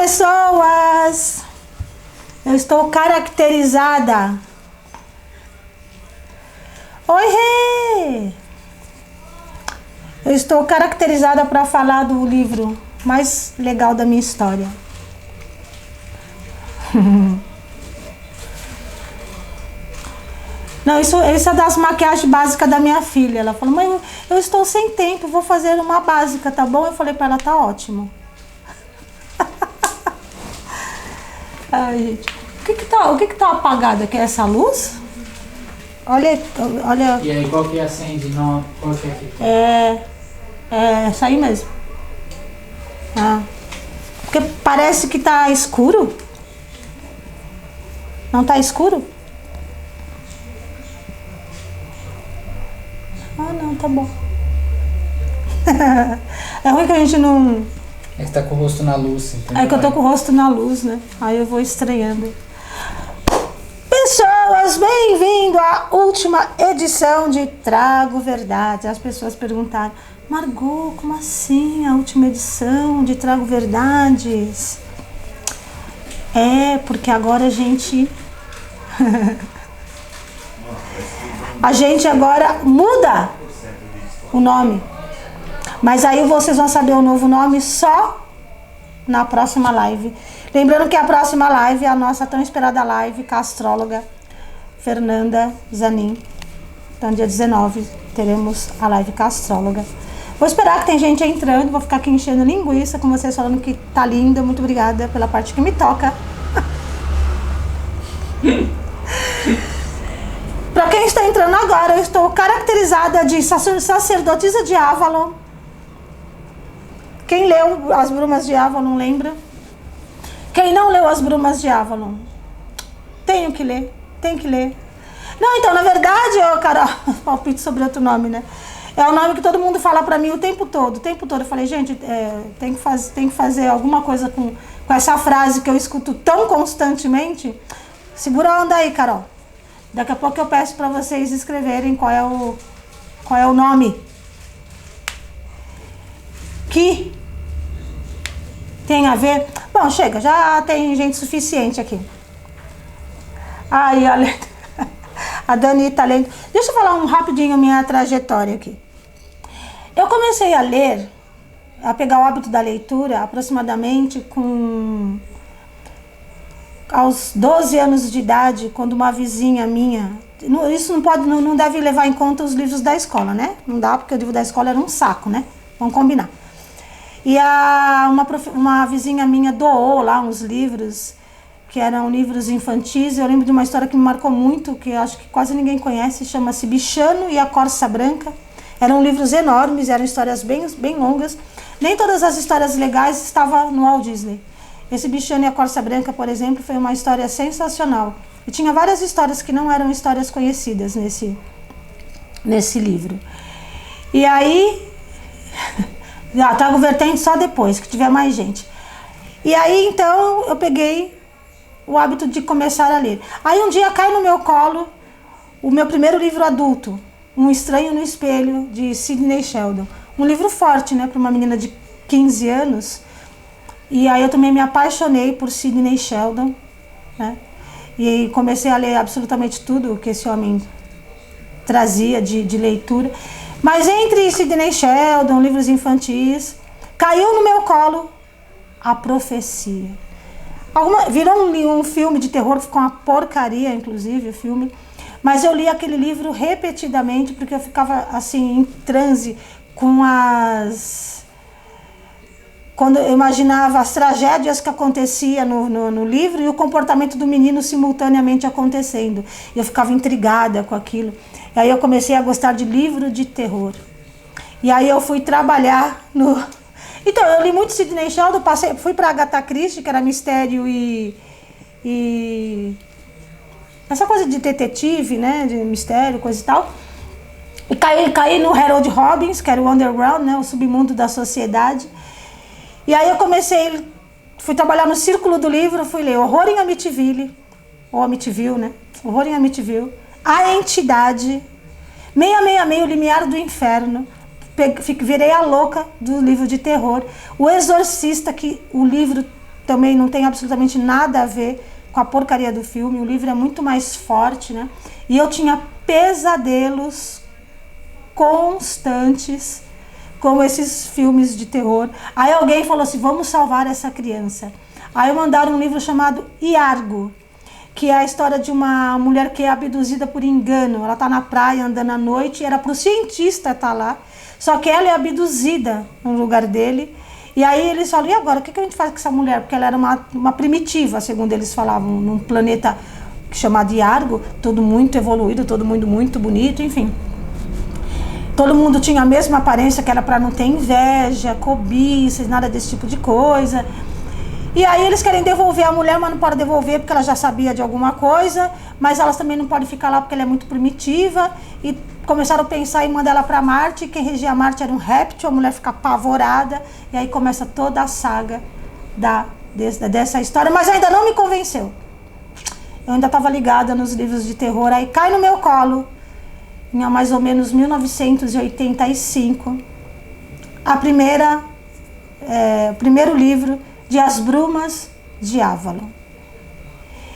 pessoas! Eu estou caracterizada. Oi, Rê! Eu estou caracterizada para falar do livro mais legal da minha história. Não, isso é das maquiagens básicas da minha filha. Ela falou, mãe, eu estou sem tempo, vou fazer uma básica, tá bom? Eu falei para ela, tá ótimo. Ai, gente, o que tá apagado aqui? É essa luz? Olha. E aí, qual que acende? Não, qual que é aqui? É isso aí mesmo. Ah. Porque parece que tá escuro. Não tá escuro? Ah, não, tá bom. É ruim que a gente não... É que tá com o rosto na luz, entendeu? É que eu tô com o rosto na luz, né? Aí eu vou estranhando. Pessoas, bem-vindo à última edição de Trago Verdade. As pessoas perguntaram, Margot, como assim a última edição de Trago Verdades? É, porque agora a gente... a gente agora muda o nome. Mas aí vocês vão saber o novo nome só na próxima live. Lembrando que a próxima live é a nossa tão esperada live com a astróloga Fernanda Zanin. Então, dia 19, teremos a live com a astróloga. Vou esperar que tem gente entrando, vou ficar aqui enchendo linguiça com vocês, falando que tá linda. Muito obrigada pela parte que me toca. Para quem está entrando agora, eu estou caracterizada de sacerdotisa de Avalon. Quem leu As Brumas de Avalon lembra? Quem não leu As Brumas de Avalon? Tem que ler. Não, então, na verdade, Carol, palpite sobre outro nome, né? É o nome que todo mundo fala pra mim o tempo todo. Eu falei, gente, tem que fazer alguma coisa com essa frase que eu escuto tão constantemente. Segura a onda aí, Carol. Daqui a pouco eu peço pra vocês escreverem qual é o nome. Que tem a ver... Bom, chega, já tem gente suficiente aqui. Aí, olha, a Dani tá lendo. Deixa eu falar rapidinho minha trajetória aqui. Eu comecei a pegar o hábito da leitura aproximadamente aos 12 anos de idade, quando uma vizinha minha... Isso não deve levar em conta os livros da escola, né? Não dá, porque o livro da escola era um saco, né? Vamos combinar. E uma vizinha minha doou lá uns livros, que eram livros infantis. Eu lembro de uma história que me marcou muito, que eu acho que quase ninguém conhece, chama-se Bichano e a Corça Branca. Eram livros enormes, eram histórias bem, bem longas. Nem todas as histórias legais estavam no Walt Disney. Esse Bichano e a Corça Branca, por exemplo, foi uma história sensacional. E tinha várias histórias que não eram histórias conhecidas nesse livro. E aí... trago vertente só depois, que tiver mais gente. E aí, então, eu peguei o hábito de começar a ler. Aí um dia cai no meu colo o meu primeiro livro adulto, Um Estranho no Espelho, de Sidney Sheldon. Um livro forte, né, para uma menina de 15 anos. E aí eu também me apaixonei por Sidney Sheldon, né? E comecei a ler absolutamente tudo que esse homem trazia de leitura. Mas entre Sidney Sheldon, livros infantis, caiu no meu colo A Profecia. Virou um filme de terror, ficou uma porcaria, inclusive, o filme. Mas eu li aquele livro repetidamente, porque eu ficava, assim, em transe com quando eu imaginava as tragédias que aconteciam no livro e o comportamento do menino simultaneamente acontecendo. E eu ficava intrigada com aquilo. E aí eu comecei a gostar de livro de terror. E aí eu fui trabalhar no... Então, eu li muito Sidney Sheldon, fui para Agatha Christie, que era mistério e... essa coisa de detetive, né, de mistério, coisa e tal. E caí no Harold Robbins, que era o underground, né, o submundo da sociedade. E aí eu fui trabalhar no Círculo do Livro, fui ler Horror em Amityville, ou Amityville, né, Horror em Amityville, A Entidade, 666, O Limiar do Inferno, virei a louca do livro de terror, O Exorcista, que o livro também não tem absolutamente nada a ver com a porcaria do filme. O livro é muito mais forte, né? E eu tinha pesadelos constantes com esses filmes de terror. Aí alguém falou assim, vamos salvar essa criança. Aí mandaram um livro chamado Iargo, que é a história de uma mulher que é abduzida por engano. Ela tá na praia andando à noite, era pro cientista estar lá, só que ela é abduzida no lugar dele. E aí eles falam, e agora, o que a gente faz com essa mulher? Porque ela era uma primitiva, segundo eles falavam, num planeta chamado Iargo, todo muito evoluído, todo mundo muito bonito, enfim. Todo mundo tinha a mesma aparência, que era para não ter inveja, cobiça, nada desse tipo de coisa. E aí eles querem devolver a mulher, mas não podem devolver porque ela já sabia de alguma coisa, mas elas também não podem ficar lá porque ela é muito primitiva. E começaram a pensar em mandar ela para Marte, quem regia Marte era um réptil, a mulher fica apavorada, e aí começa toda a saga dessa história, mas ainda não me convenceu. Eu ainda estava ligada nos livros de terror, aí cai no meu colo, em mais ou menos 1985, o primeiro livro de As Brumas de Avalon.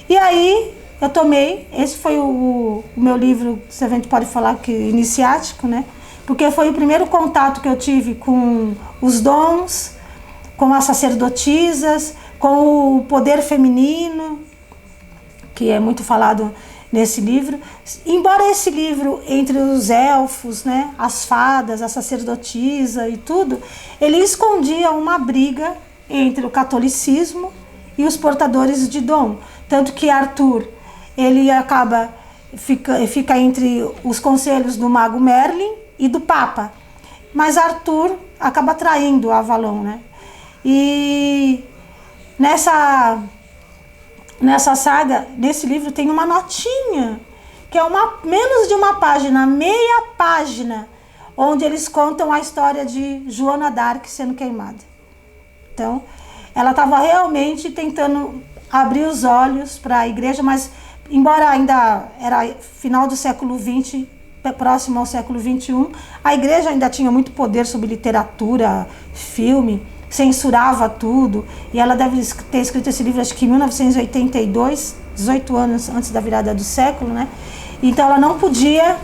E aí eu tomei, esse foi o meu livro, se a gente pode falar que iniciático, né? Porque foi o primeiro contato que eu tive com os dons, com as sacerdotisas, com o poder feminino, que é muito falado nesse livro. Embora esse livro, entre os elfos, né, as fadas, a sacerdotisa e tudo, ele escondia uma briga entre o catolicismo e os portadores de dom. Tanto que Arthur, ele fica entre os conselhos do mago Merlin e do Papa. Mas Arthur acaba traindo Avalon, né? E nessa saga, nesse livro, tem uma notinha, que é menos de uma página, meia página, onde eles contam a história de Joana d'Arc sendo queimada. Então, ela estava realmente tentando abrir os olhos para a igreja, mas embora ainda era final do século XX, próximo ao século XXI, a igreja ainda tinha muito poder sobre literatura, filme, censurava tudo, e ela deve ter escrito esse livro acho que em 1982, 18 anos antes da virada do século, né? Então ela não podia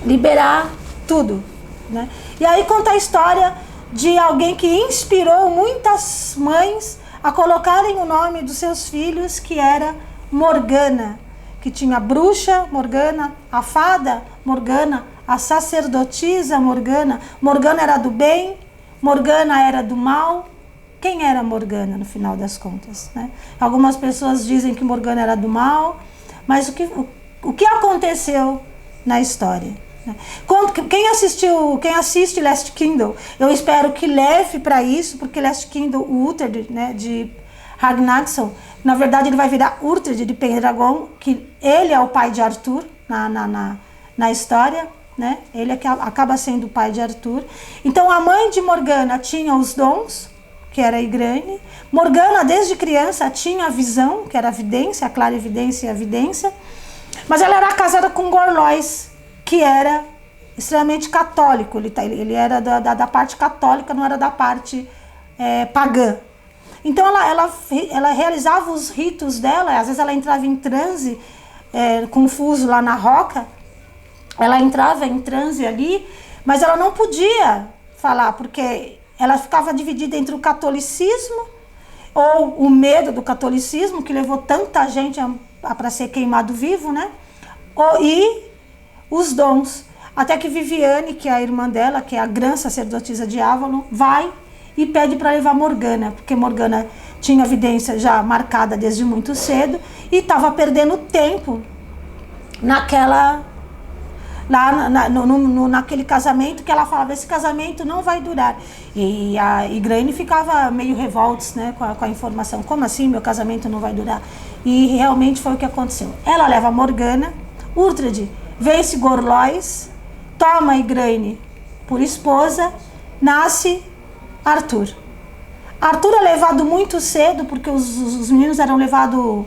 liberar tudo, né? E aí conta a história de alguém que inspirou muitas mães a colocarem o nome dos seus filhos, que era Morgana, que tinha a bruxa Morgana, a fada Morgana, a sacerdotisa Morgana. Morgana era do bem, Morgana era do mal. Quem era Morgana no final das contas, né? Algumas pessoas dizem que Morgana era do mal, mas o que aconteceu na história? Quem assiste Last Kingdom, eu espero que leve para isso, porque Last Kingdom, o Uhtred, né, de Ragnarsson, na verdade ele vai virar Uhtred de Pendragon, que ele é o pai de Arthur na história, né? Ele é que acaba sendo o pai de Arthur. Então a mãe de Morgana tinha os dons, que era Igraine. Morgana desde criança tinha a visão, que era a vidência, a clarividência e a vidência, mas ela era casada com Gorlois, que era extremamente católico. Ele era da parte católica, não era da parte pagã. Então ela realizava os ritos dela, às vezes ela entrava em transe, confuso lá na roca, ela entrava em transe ali, mas ela não podia falar, porque ela ficava dividida entre o catolicismo, ou o medo do catolicismo, que levou tanta gente para ser queimado vivo, né? E os dons. Até que Viviane, que é a irmã dela, que é a grande sacerdotisa de Avalon, vai e pede para levar Morgana, porque Morgana tinha a vidência já marcada desde muito cedo e estava perdendo tempo naquele casamento, que ela falava, esse casamento não vai durar. E a Igraine ficava meio revoltos, né, com a informação, como assim meu casamento não vai durar? E realmente foi o que aconteceu. Ela leva Morgana, Uhtred vence Gorlois, toma Igraine por esposa, nasce Arthur. Arthur é levado muito cedo, porque os meninos eram levados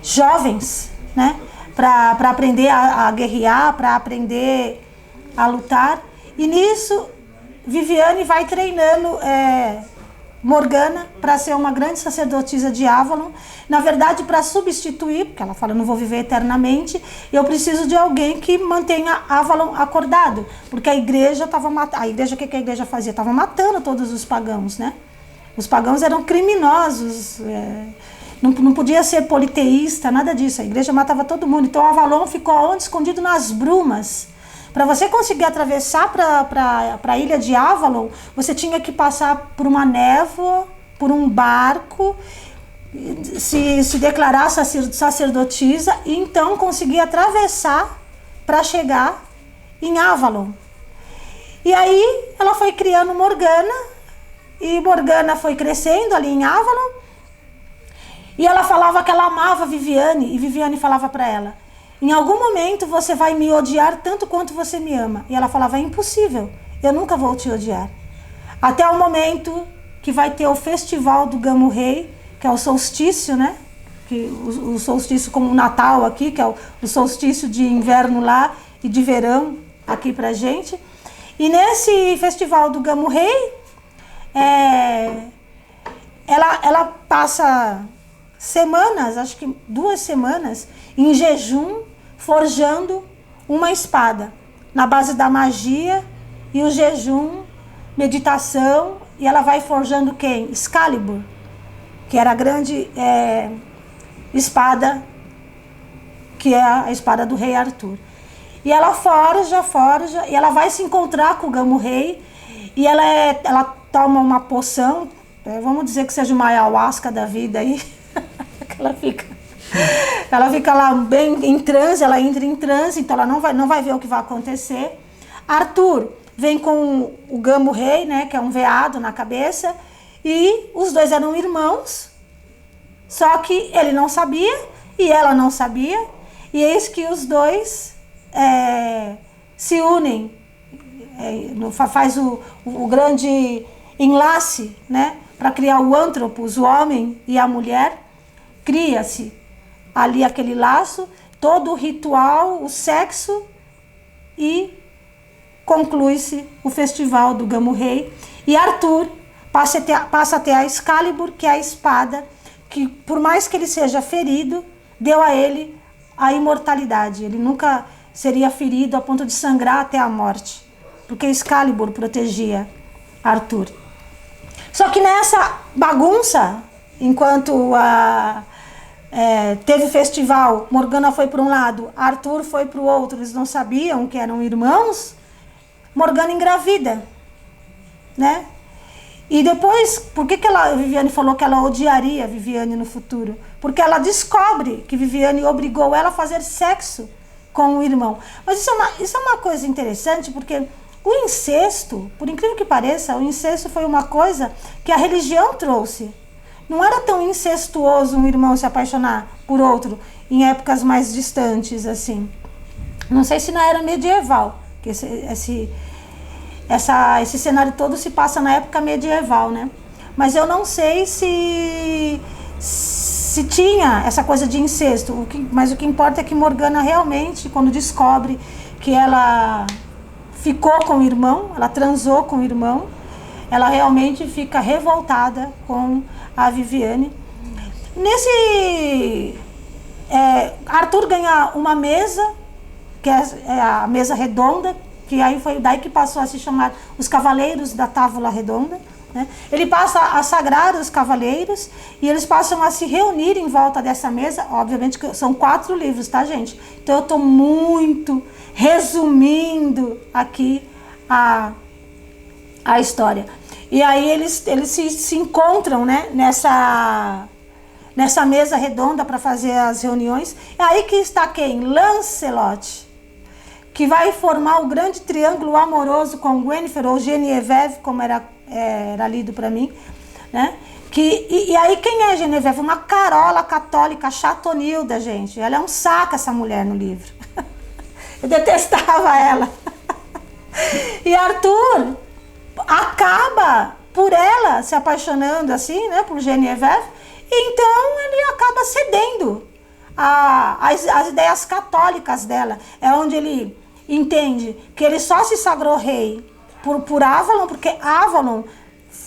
jovens, né? Para aprender a guerrear, para aprender a lutar. E nisso, Viviane vai treinando Morgana para ser uma grande sacerdotisa de Avalon. Na verdade, para substituir, porque ela fala, eu não vou viver eternamente, eu preciso de alguém que mantenha Avalon acordado, porque a igreja estava matando. A igreja, o que a igreja fazia? Estava matando todos os pagãos, né? Os pagãos eram criminosos, não podia ser politeísta, nada disso. A igreja matava todo mundo. Então Avalon ficou onde? Escondido nas brumas. Para você conseguir atravessar para a ilha de Avalon, você tinha que passar por uma névoa, por um barco, se declarar sacerdotisa e então conseguir atravessar para chegar em Avalon. E aí ela foi criando Morgana, e Morgana foi crescendo ali em Avalon, e ela falava que ela amava Viviane, e Viviane falava para ela, em algum momento você vai me odiar tanto quanto você me ama. E ela falava, é impossível, eu nunca vou te odiar. Até o momento que vai ter o festival do Gamo Rei, que é o solstício, né? Que o solstício como o Natal aqui, que é o solstício de inverno lá e de verão aqui pra gente. E nesse festival do Gamo Rei, ela passa semanas, acho que 2 semanas, em jejum, forjando uma espada, na base da magia e o jejum, meditação, e ela vai forjando quem? Excalibur, que era a grande espada, que é a espada do rei Arthur. E ela forja, e ela vai se encontrar com o Gamo Rei, e ela toma uma poção, vamos dizer que seja uma ayahuasca da vida aí, ela fica lá bem em transe, ela entra em transe, então ela não vai ver o que vai acontecer. Arthur vem com o Gamo Rei, né, que é um veado na cabeça, e os dois eram irmãos, só que ele não sabia e ela não sabia, e eis que os dois se unem, faz o grande enlace, né, para criar o Anthropos, o homem e a mulher. Cria-se ali aquele laço, todo o ritual, o sexo, e conclui-se o festival do Gamo Rei. E Arthur passa a ter a Excalibur, que é a espada, que por mais que ele seja ferido, deu a ele a imortalidade. Ele nunca seria ferido a ponto de sangrar até a morte, porque Excalibur protegia Arthur. Só que nessa bagunça, enquanto teve festival, Morgana foi para um lado, Arthur foi para o outro, eles não sabiam que eram irmãos, Morgana engravida, né? E depois, por que Viviane falou que ela odiaria Viviane no futuro? Porque ela descobre que Viviane obrigou ela a fazer sexo com o irmão. Mas isso é uma coisa interessante, porque o incesto, por incrível que pareça, o incesto foi uma coisa que a religião trouxe. Não era tão incestuoso um irmão se apaixonar por outro em épocas mais distantes, assim. Não sei se na era medieval, que esse cenário todo se passa na época medieval, né? Mas eu não sei se tinha essa coisa de incesto. Mas o que importa é que Morgana realmente, quando descobre que ela ficou com o irmão, ela transou com o irmão, ela realmente fica revoltada com a Viviane. Arthur ganha uma mesa, que é a mesa redonda, que aí foi daí que passou a se chamar os Cavaleiros da Távola Redonda, né? Ele passa a sagrar os cavaleiros e eles passam a se reunir em volta dessa mesa. Obviamente que são 4 livros, tá, gente? Então eu estou muito resumindo aqui a história. E aí eles se encontram, né, nessa mesa redonda para fazer as reuniões. É aí que está quem? Lancelot, que vai formar o grande triângulo amoroso com Guinevere, ou Genevieve, como era lido para mim, né? E aí quem é Genevieve? Uma carola católica chatonilda, gente. Ela é um saco, essa mulher, no livro. Eu detestava ela. E Arthur acaba por ela se apaixonando assim, né, por Genevieve, e então ele acaba cedendo às ideias católicas dela. É onde ele entende que ele só se sagrou rei por Avalon, porque Avalon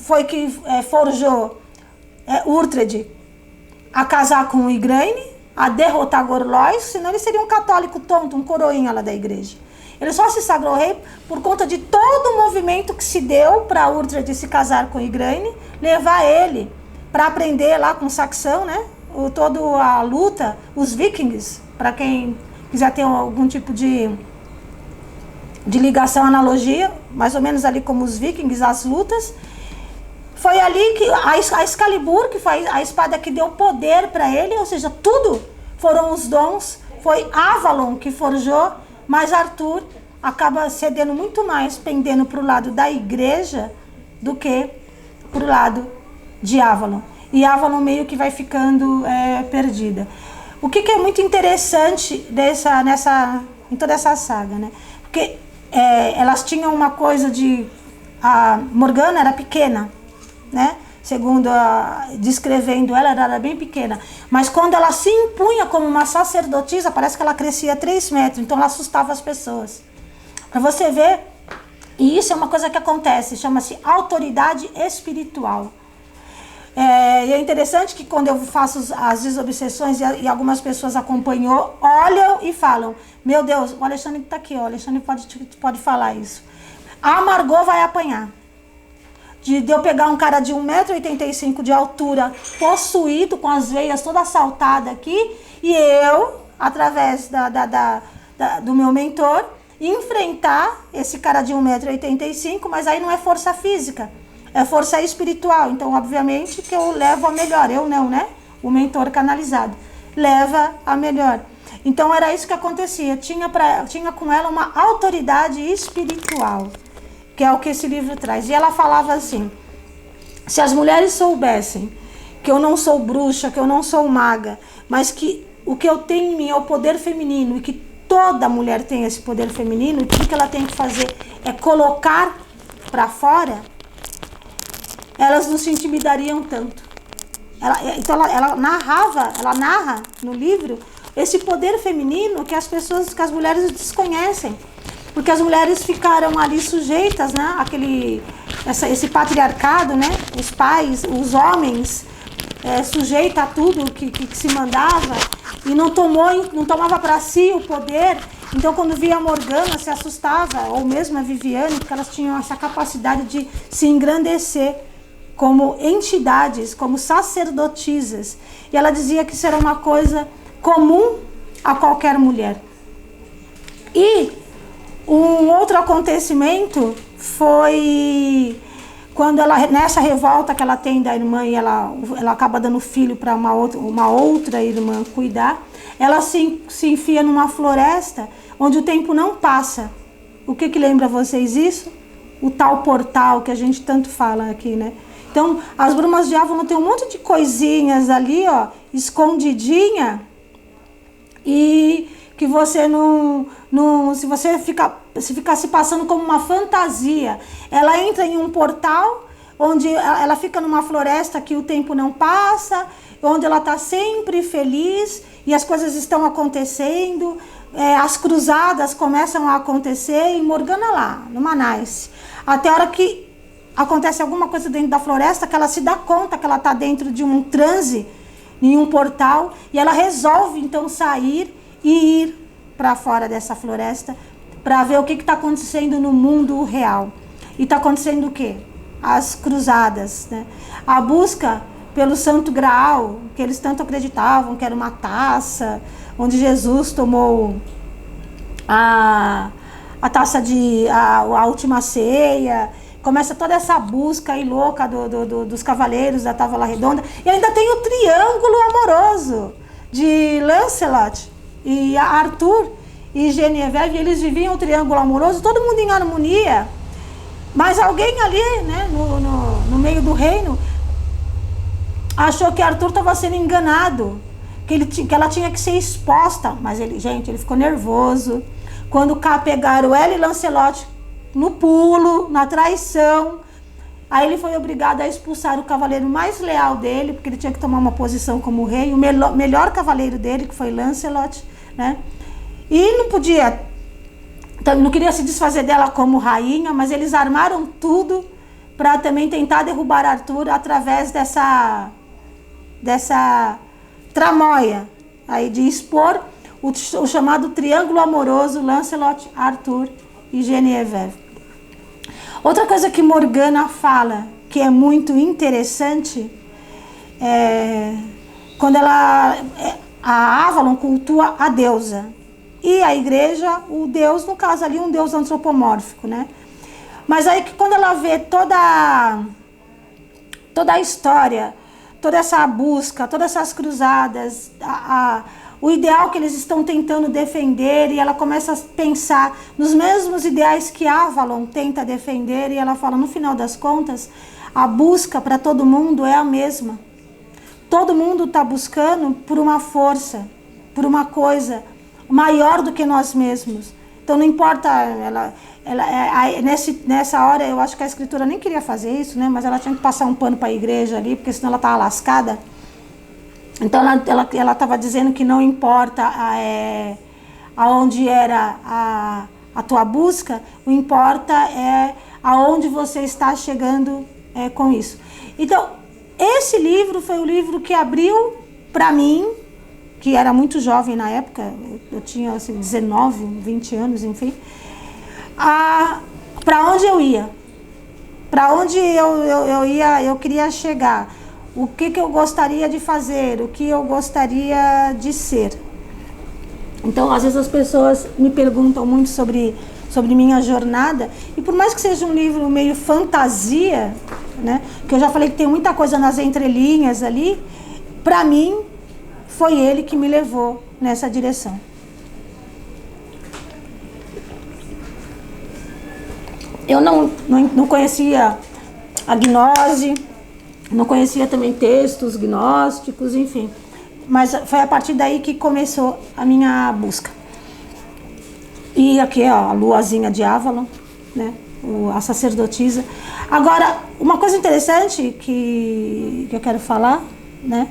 foi que forjou Uhtred a casar com o Igraine, a derrotar Gorlois, senão ele seria um católico tonto, um coroinha lá da igreja. Ele só se sagrou rei por conta de todo o movimento que se deu para Uhtred se casar com Igraine, levar ele para aprender lá com Saxão, né? Toda a luta, os vikings, para quem quiser ter algum tipo de ligação, analogia, mais ou menos ali como os vikings, as lutas. Foi ali que a Excalibur, que foi a espada que deu poder para ele, ou seja, tudo foram os dons, foi Avalon que forjou, mas Arthur acaba cedendo muito mais, pendendo para o lado da igreja do que para o lado de Avalon. E Avalon meio que vai ficando perdida. O que é muito interessante em toda essa saga, né? Porque elas tinham uma coisa de... A Morgana era pequena, né? Segundo descrevendo ela era bem pequena. Mas quando ela se impunha como uma sacerdotisa, parece que ela crescia 3 metros. Então ela assustava as pessoas. Para você ver, e isso é uma coisa que acontece, chama-se autoridade espiritual. E é interessante que quando eu faço as desobsessões e algumas pessoas acompanham, olham e falam: meu Deus, o Alexandre está aqui, o Alexandre pode falar isso. A Margot vai apanhar. De eu pegar um cara de 1,85 m de altura, possuído, com as veias toda saltada aqui, e eu, através do meu mentor, enfrentar esse cara de 1,85 m, mas aí não é força física, é força espiritual. Então, obviamente, que eu levo a melhor. Eu não, né? O mentor canalizado leva a melhor. Então, era isso que acontecia. Tinha com ela uma autoridade espiritual, que é o que esse livro traz. E ela falava assim: se as mulheres soubessem que eu não sou bruxa, que eu não sou maga, mas que o que eu tenho em mim é o poder feminino, e que toda mulher tem esse poder feminino, e tudo que ela tem que fazer é colocar para fora, elas não se intimidariam tanto. Ela narra no livro esse poder feminino que as mulheres desconhecem. Porque as mulheres ficaram ali sujeitas, né? Esse patriarcado, né? Os pais, os homens, sujeitos a tudo que se mandava, e não tomava para si o poder. Então, quando via a Morgana, se assustava, ou mesmo a Viviane, porque elas tinham essa capacidade de se engrandecer como entidades, como sacerdotisas. E ela dizia que isso era uma coisa comum a qualquer mulher. E um outro acontecimento foi quando ela, nessa revolta que ela tem da irmã, e ela acaba dando filho para uma outra irmã cuidar, ela se enfia numa floresta onde o tempo não passa. O que lembra vocês isso? O tal portal que a gente tanto fala aqui, né? Então, as brumas de Avalon tem um monte de coisinhas ali, ó, escondidinha, e que você se você ficar se passando como uma fantasia, ela entra em um portal onde ela fica numa floresta que o tempo não passa, onde ela está sempre feliz e as coisas estão acontecendo, as cruzadas começam a acontecer, e Morgana lá, no Manais, até a hora que acontece alguma coisa dentro da floresta, que ela se dá conta que ela está dentro de um transe, em um portal, e ela resolve então sair e ir para fora dessa floresta para ver o que está acontecendo no mundo real. E está acontecendo o quê? As cruzadas, né? A busca pelo Santo Graal, que eles tanto acreditavam que era uma taça, onde Jesus tomou a taça a última ceia. Começa toda essa busca aí louca dos cavaleiros da Távola Redonda. E ainda tem o triângulo amoroso de Lancelot e Arthur e Genevieve. Eles viviam o triângulo amoroso, todo mundo em harmonia. Mas alguém ali, né, no meio do reino, achou que Arthur estava sendo enganado, que ela tinha que ser exposta. Mas ele ficou nervoso. Quando pegaram ela e Lancelot no pulo, na traição, aí ele foi obrigado a expulsar o cavaleiro mais leal dele, porque ele tinha que tomar uma posição como rei, o melhor cavaleiro dele, que foi Lancelot, né? E não podia, não queria se desfazer dela como rainha, mas eles armaram tudo para também tentar derrubar Arthur através dessa tramóia aí de expor o chamado triângulo amoroso Lancelot, Arthur e Genevieve. Outra coisa que Morgana fala, que é muito interessante, quando a Avalon cultua a deusa e a igreja, o deus, no caso ali, um deus antropomórfico, né? Mas aí que quando ela vê toda a história, toda essa busca, todas essas cruzadas, o ideal que eles estão tentando defender, e ela começa a pensar nos mesmos ideais que Avalon tenta defender, e ela fala, no final das contas, a busca para todo mundo é a mesma. Todo mundo está buscando por uma força, por uma coisa maior do que nós mesmos. Então não importa, nessa hora eu acho que a escritora nem queria fazer isso, né? Mas ela tinha que passar um pano para a igreja ali, porque senão ela estava lascada. Então ela estava dizendo que não importa aonde era a tua busca, o importa é aonde você está chegando com isso. Então, esse livro foi o livro que abriu para mim, que era muito jovem na época, eu tinha assim, 19, 20 anos, enfim, para onde eu ia, para onde eu ia, eu queria chegar, o que eu gostaria de fazer, o que eu gostaria de ser. Então, às vezes as pessoas me perguntam muito sobre minha jornada, e por mais que seja um livro meio fantasia, né, que eu já falei que tem muita coisa nas entrelinhas ali, para mim, foi ele que me levou nessa direção. Eu não conhecia a gnose, não conhecia também textos gnósticos, enfim. Mas foi a partir daí que começou a minha busca. E aqui, ó, a luazinha de Avalon, né? A sacerdotisa. Agora, uma coisa interessante que eu quero falar, né?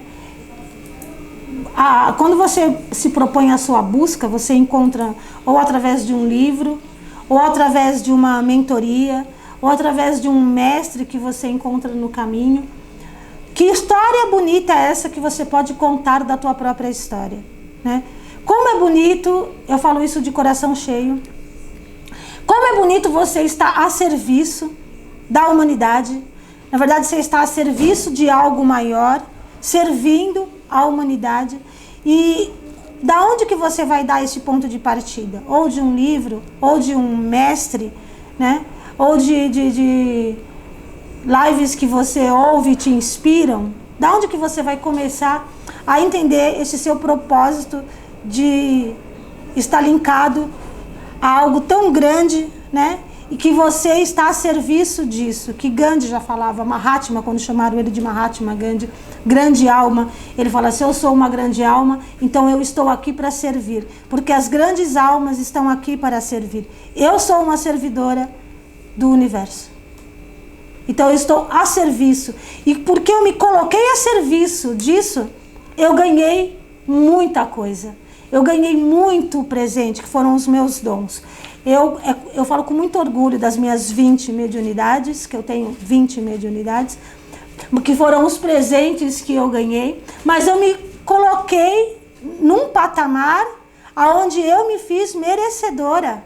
Quando você se propõe a sua busca, você encontra ou através de um livro, ou através de uma mentoria, ou através de um mestre que você encontra no caminho. Que história bonita é essa que você pode contar da tua própria história, né? Como é bonito, eu falo isso de coração cheio, como é bonito você estar a serviço da humanidade. Na verdade, você está a serviço de algo maior, servindo a humanidade. E da onde que você vai dar esse ponto de partida? Ou de um livro, ou de um mestre, né? Ou de lives que você ouve e te inspiram. Da onde que você vai começar a entender esse seu propósito de estar linkado a algo tão grande, né? E que você está a serviço disso, que Gandhi já falava, Mahatma, quando chamaram ele de Mahatma Gandhi, grande alma, ele fala, se eu sou uma grande alma, então eu estou aqui para servir, porque as grandes almas estão aqui para servir. Eu sou uma servidora do universo. Então eu estou a serviço, e porque eu me coloquei a serviço disso, eu ganhei muita coisa. Eu ganhei muito presente, que foram os meus dons. Eu falo com muito orgulho das minhas 20 mediunidades, que eu tenho 20 mediunidades, que foram os presentes que eu ganhei, mas eu me coloquei num patamar onde eu me fiz merecedora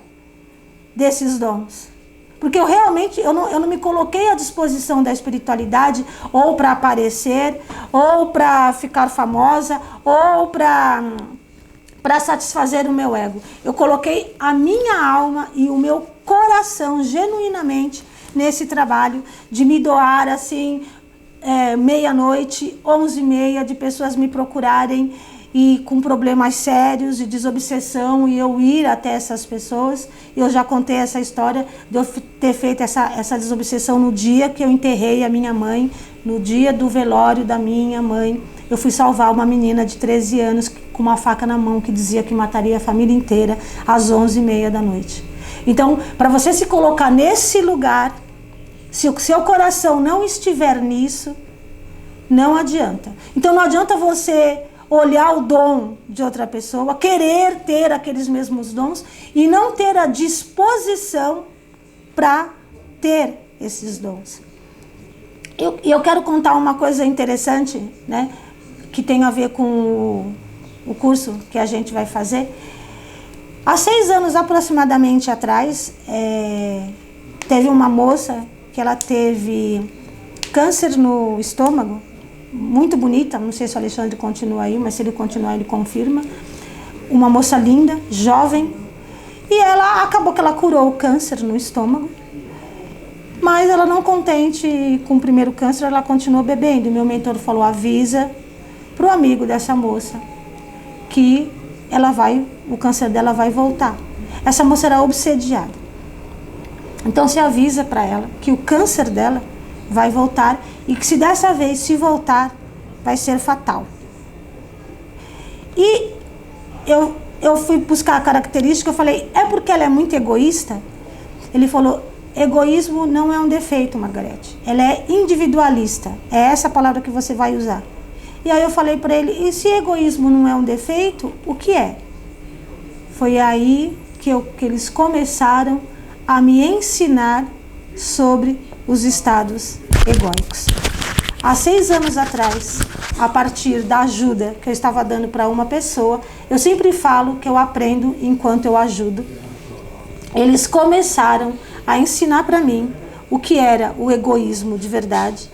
desses dons. Porque eu realmente, eu não me coloquei à disposição da espiritualidade ou para aparecer, ou para ficar famosa, ou para satisfazer o meu ego. Eu coloquei a minha alma e o meu coração genuinamente nesse trabalho de me doar assim, meia-noite, 11h30, de pessoas me procurarem e com problemas sérios de desobsessão, e eu ir até essas pessoas. Eu já contei essa história de eu ter feito essa desobsessão no dia que eu enterrei a minha mãe, no dia do velório da minha mãe. Eu fui salvar uma menina de 13 anos com uma faca na mão que dizia que mataria a família inteira às 11h30 da noite. Então, para você se colocar nesse lugar, se o seu coração não estiver nisso, não adianta. Então não adianta você olhar o dom de outra pessoa, querer ter aqueles mesmos dons e não ter a disposição para ter esses dons. eu quero contar uma coisa interessante, né? Que tem a ver com o curso que a gente vai fazer. Há 6 anos aproximadamente atrás, teve uma moça que ela teve câncer no estômago, muito bonita, não sei se o Alexandre continua aí, mas se ele continuar ele confirma. Uma moça linda, jovem, e ela acabou que ela curou o câncer no estômago, mas ela não contente com o primeiro câncer, ela continuou bebendo. E meu mentor falou, avisa para o amigo dessa moça que o câncer dela vai voltar. Essa moça era obsediada. Então se avisa para ela que o câncer dela vai voltar e que se dessa vez, se voltar, vai ser fatal. E eu fui buscar a característica, eu falei, é porque ela é muito egoísta? Ele falou, egoísmo não é um defeito, Margarete. Ela é individualista. É essa palavra que você vai usar. E aí eu falei para ele, e se egoísmo não é um defeito, o que é? Foi aí que eles começaram a me ensinar sobre os estados egóicos. Há 6 anos atrás, a partir da ajuda que eu estava dando para uma pessoa, eu sempre falo que eu aprendo enquanto eu ajudo. Eles começaram a ensinar para mim o que era o egoísmo de verdade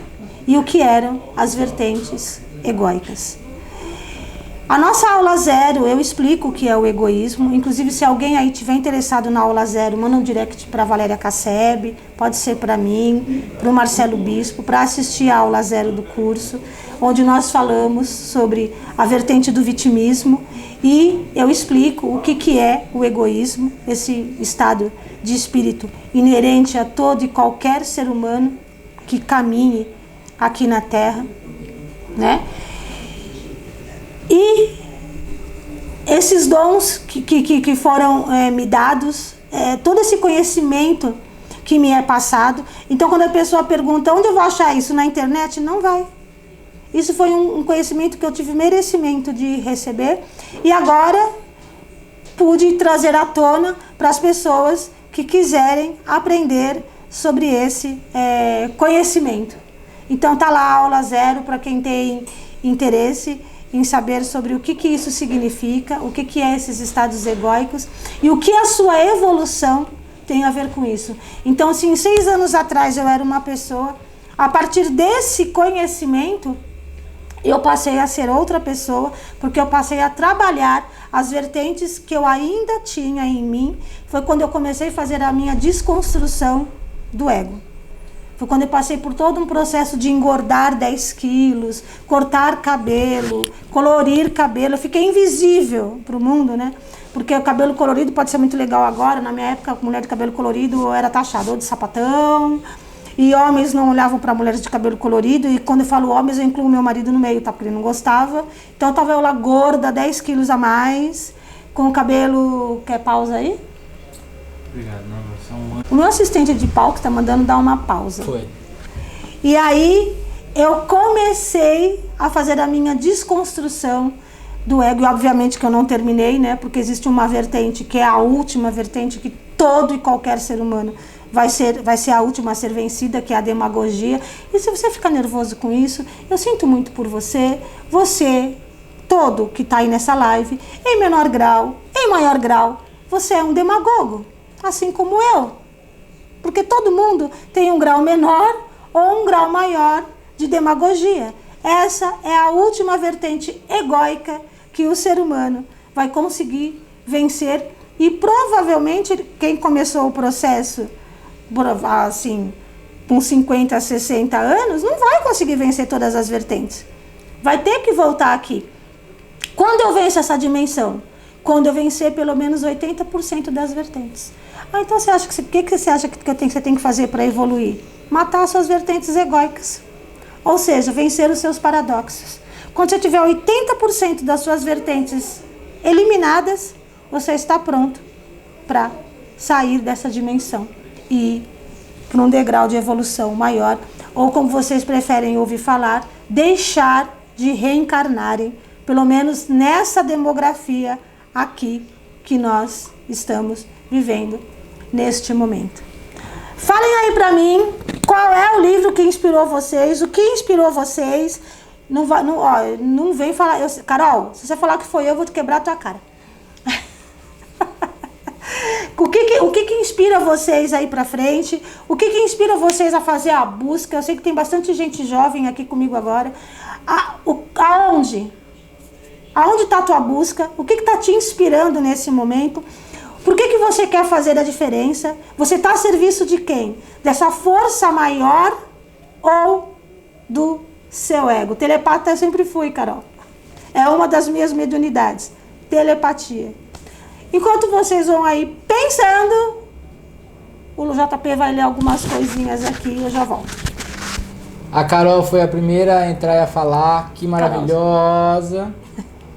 e o que eram as vertentes egóicas. A nossa aula 0, eu explico o que é o egoísmo. Inclusive, se alguém aí tiver interessado na aula 0, manda um direct para a Valéria Casseb, pode ser para mim, para o Marcelo Bispo, para assistir a aula 0 do curso, onde nós falamos sobre a vertente do vitimismo e eu explico o que é o egoísmo, esse estado de espírito inerente a todo e qualquer ser humano que caminhe aqui na Terra, né? E esses dons que foram me dados, todo esse conhecimento que me é passado. Então, quando a pessoa pergunta onde eu vou achar isso na internet, não vai. Isso foi um conhecimento que eu tive merecimento de receber e agora pude trazer à tona para as pessoas que quiserem aprender sobre esse conhecimento. Então, tá lá a aula 0 para quem tem interesse em saber sobre o que isso significa, o que é esses estados egóicos e o que a sua evolução tem a ver com isso. Então, se em 6 anos atrás eu era uma pessoa, a partir desse conhecimento, eu passei a ser outra pessoa, porque eu passei a trabalhar as vertentes que eu ainda tinha em mim. Foi quando eu comecei a fazer a minha desconstrução do ego. Foi quando eu passei por todo um processo de engordar 10 quilos, cortar cabelo, colorir cabelo. Eu fiquei invisível para o mundo, né? Porque o cabelo colorido pode ser muito legal agora. Na minha época, mulher de cabelo colorido era taxada ou de sapatão. E homens não olhavam para mulheres de cabelo colorido. E quando eu falo homens, eu incluo meu marido no meio, tá? Porque ele não gostava. Então, eu tava eu lá gorda, 10 quilos a mais, com o cabelo... Quer pausa aí? Obrigado, não, você é um... O meu assistente de palco está mandando dar uma pausa. Foi. E aí eu comecei a fazer a minha desconstrução do ego. E obviamente que eu não terminei, né? Porque existe uma vertente que é a última vertente que todo e qualquer ser humano vai ser a última a ser vencida, que é a demagogia. E se você ficar nervoso com isso, eu sinto muito por você. Você, todo que está aí nessa live, em menor grau, em maior grau, você é um demagogo. Assim como eu, porque todo mundo tem um grau menor ou um grau maior de demagogia. Essa é a última vertente egóica que o ser humano vai conseguir vencer e provavelmente quem começou o processo assim, com 50, 60 anos, não vai conseguir vencer todas as vertentes. Vai ter que voltar aqui. Quando eu venço essa dimensão? Quando eu vencer pelo menos 80% das vertentes. Ah, então você acha que o que você acha que você tem que fazer para evoluir? Matar as suas vertentes egóicas. Ou seja, vencer os seus paradoxos. Quando você tiver 80% das suas vertentes eliminadas, você está pronto para sair dessa dimensão e ir para um degrau de evolução maior, ou como vocês preferem ouvir falar, deixar de reencarnarem, pelo menos nessa demografia aqui que nós estamos vivendo neste momento. Falem aí pra mim qual é o livro que inspirou vocês, o que inspirou vocês. Não vem falar... Carol, se você falar que foi eu vou te quebrar a tua cara. O que inspira vocês aí pra frente? O que inspira vocês a fazer a busca? Eu sei que tem bastante gente jovem aqui comigo agora. Aonde? Aonde está a tua busca? O que está te inspirando nesse momento? Por que você quer fazer a diferença? Você está a serviço de quem? Dessa força maior ou do seu ego? Telepata eu sempre fui, Carol. É uma das minhas mediunidades. Telepatia. Enquanto vocês vão aí pensando, o JP vai ler algumas coisinhas aqui e eu já volto. A Carol foi a primeira a entrar e a falar. Que maravilhosa.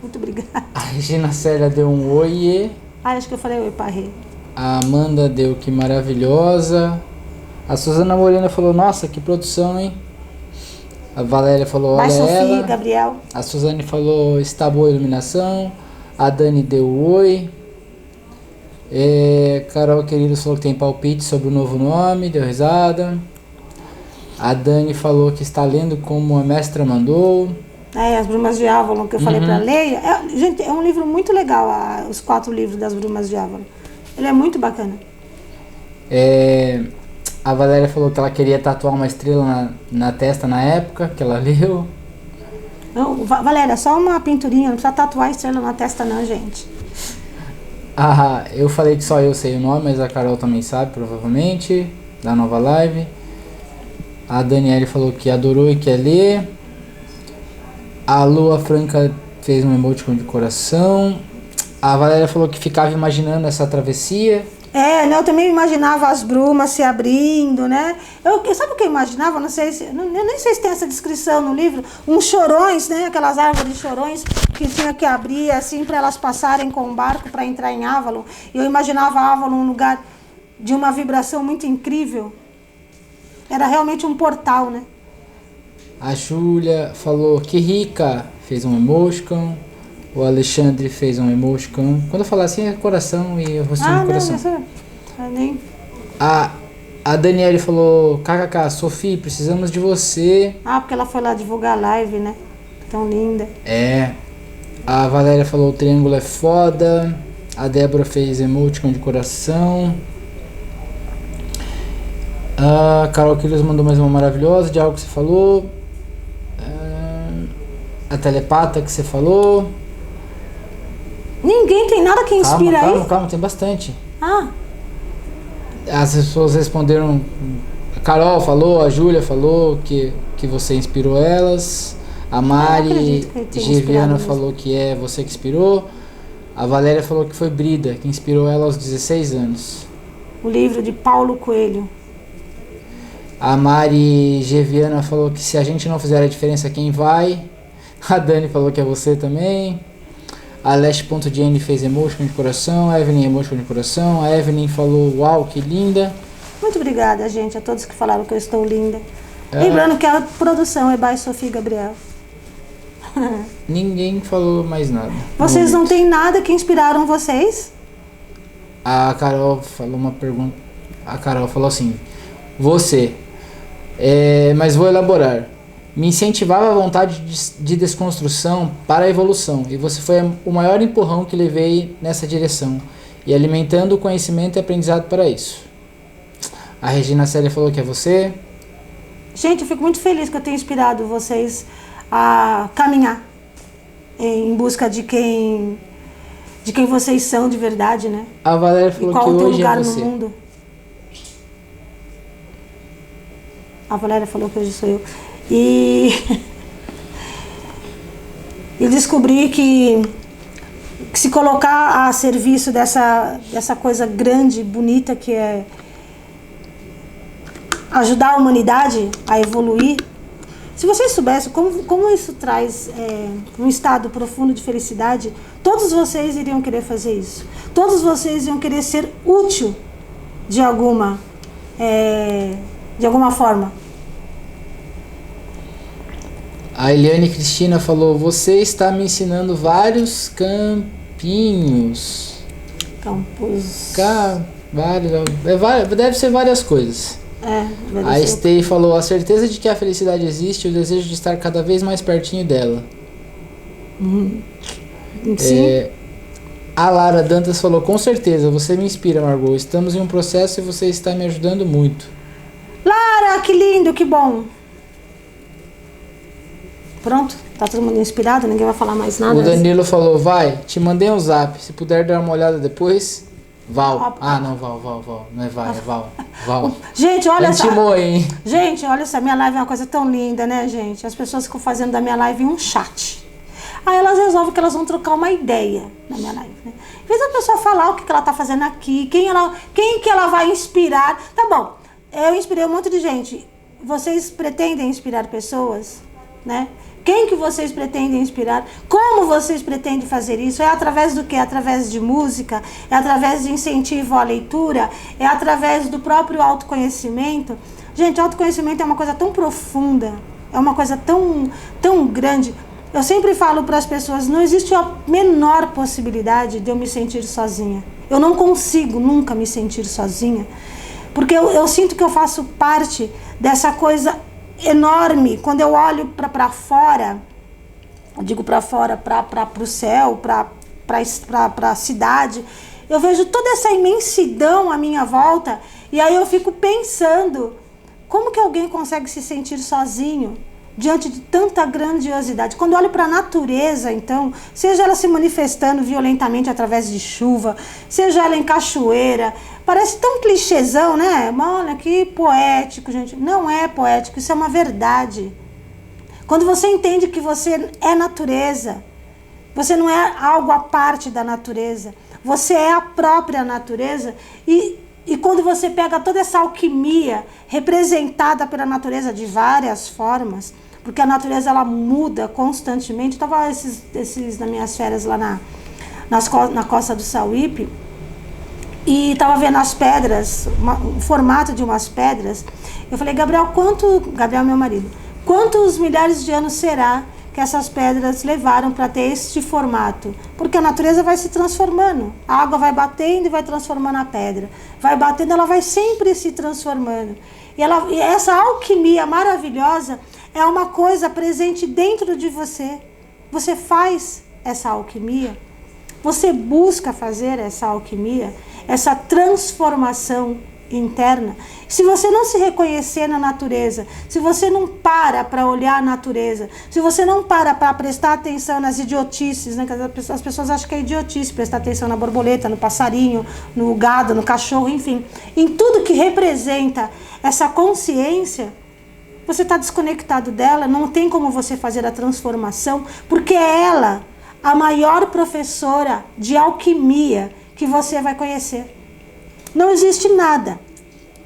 Muito obrigada. A Regina Célia deu um oiê. Acho que eu falei oi, Parrê. A Amanda deu que maravilhosa. A Suzana Morena falou, nossa, que produção, hein? A Valéria falou, olha Sofia, ela. Gabriel. A Suzane falou, está boa a iluminação. A Dani deu oi. Carol Querido falou que tem palpite sobre o novo nome, deu risada. A Dani falou que está lendo como a mestra mandou. As Brumas de Avalon, que eu falei para ler. Gente, é um livro muito legal, os 4 livros das Brumas de Avalon. Ele é muito bacana. A Valéria falou que ela queria tatuar uma estrela na testa na época que ela leu. Não, Valéria, só uma pinturinha, não precisa tatuar a estrela na testa não, gente. Eu falei que só eu sei o nome, mas a Carol também sabe, provavelmente, da nova live. A Daniele falou que adorou e quer ler. A Lua Franca fez um emoticon de coração. A Valéria falou que ficava imaginando essa travessia. Eu também imaginava as brumas se abrindo, né? Sabe o que eu imaginava? Não sei se, eu nem sei se tem essa descrição no livro. Uns chorões, né? Aquelas árvores de chorões que tinha que abrir assim para elas passarem com o barco para entrar em Avalon. E eu imaginava Avalon um lugar de uma vibração muito incrível. Era realmente um portal, né? A Júlia falou que rica, fez um emoticon. O Alexandre fez um emoticon. Quando eu falar assim é coração e o rostinho do coração. Nem... A Daniele falou, kkk, Sofia, precisamos de você. Porque ela foi lá divulgar a live, né? Tão linda. A Valéria falou, o triângulo é foda. A Débora fez emoticon de coração. A Carol Quilos mandou mais uma maravilhosa de algo que você falou. A telepata que você falou. Ninguém tem nada que inspira aí? Calma, tem bastante. As pessoas responderam. A Carol falou, a Júlia falou que você inspirou elas. A Mari Geviana falou que é você que inspirou. A Valéria falou que foi Brida, que inspirou ela aos 16 anos. O livro de Paulo Coelho. A Mari Geviana falou que se a gente não fizer a diferença, quem vai? A Dani falou que é você também. A Leste.Jane fez emoticon de coração. A Evelyn emoticon de coração. A Evelyn falou, uau, que linda. Muito obrigada, gente, a todos que falaram que eu estou linda. Lembrando que a produção é by Sofia e Gabriel. Ninguém falou mais nada. Vocês não têm nada que inspiraram vocês? A Carol falou uma pergunta. A Carol falou assim, você, mas vou elaborar. Me incentivava a vontade de desconstrução para a evolução, e você foi o maior empurrão que levei nessa direção, e alimentando o conhecimento e aprendizado para isso. A Regina Célia falou que é você. Gente, eu fico muito feliz que eu tenha inspirado vocês a caminhar em busca de quem vocês são de verdade, né? A Valéria falou que hoje é você. No mundo. A Valéria falou que hoje sou eu. E descobri que se colocar a serviço dessa coisa grande, bonita que é ajudar a humanidade a evoluir. Se vocês soubessem como isso traz um estado profundo de felicidade, todos vocês iriam querer fazer isso. Todos vocês iriam querer ser útil de alguma forma. A Eliane Cristina falou, você está me ensinando vários campinhos. Campos... Deve ser várias coisas. A Stey falou, a certeza de que a felicidade existe e o desejo de estar cada vez mais pertinho dela. Sim. A Lara Dantas falou, com certeza, você me inspira, Margot. Estamos em um processo e você está me ajudando muito. Lara, que lindo, que bom. Pronto, tá todo mundo inspirado, ninguém vai falar mais nada. O Danilo falou, te mandei um zap, se puder dar uma olhada depois. Val. Não, Val. Não é Val. Gente, olha só. Hein? Gente, olha só, minha live é uma coisa tão linda, né, gente? As pessoas ficam fazendo da minha live um chat. Aí elas resolvem que elas vão trocar uma ideia na minha live, né? Em vez da pessoa falar o que ela tá fazendo aqui, quem que ela vai inspirar. Tá bom, eu inspirei um monte de gente. Vocês pretendem inspirar pessoas, né? Quem que vocês pretendem inspirar? Como vocês pretendem fazer isso? É através do quê? É através de música? É através de incentivo à leitura? É através do próprio autoconhecimento? Gente, autoconhecimento é uma coisa tão profunda, é uma coisa tão grande. Eu sempre falo para as pessoas, não existe a menor possibilidade de eu me sentir sozinha. Eu não consigo nunca me sentir sozinha, porque eu sinto que eu faço parte dessa coisa enorme. Quando eu olho para fora, eu digo para fora, para o céu, para a cidade, eu vejo toda essa imensidão à minha volta, e aí eu fico pensando, como que alguém consegue se sentir sozinho diante de tanta grandiosidade? Quando olho para a natureza, então, seja ela se manifestando violentamente através de chuva, seja ela em cachoeira, parece tão clichêzão, né? Olha que poético, gente. Não é poético, isso é uma verdade. Quando você entende que você é natureza, você não é algo à parte da natureza, você é a própria natureza, e quando você pega toda essa alquimia representada pela natureza de várias formas, porque a natureza ela muda constantemente. Eu estava esses nas minhas férias lá na costa do Sauípe, e estava vendo as pedras, o formato de umas pedras. Eu falei, Gabriel, meu marido, quantos milhares de anos será que essas pedras levaram para ter este formato? Porque a natureza vai se transformando, a água vai batendo e vai transformando a pedra, vai batendo, ela vai sempre se transformando, e essa alquimia maravilhosa é uma coisa presente dentro de você. Você faz essa alquimia, você busca fazer essa alquimia, essa transformação interna. Se você não se reconhecer na natureza, se você não para olhar a natureza, se você não para prestar atenção nas idiotices, né? As pessoas acham que é idiotice prestar atenção na borboleta, no passarinho, no gado, no cachorro, enfim, em tudo que representa essa consciência, você está desconectado dela, não tem como você fazer a transformação, porque é ela a maior professora de alquimia que você vai conhecer. Não existe nada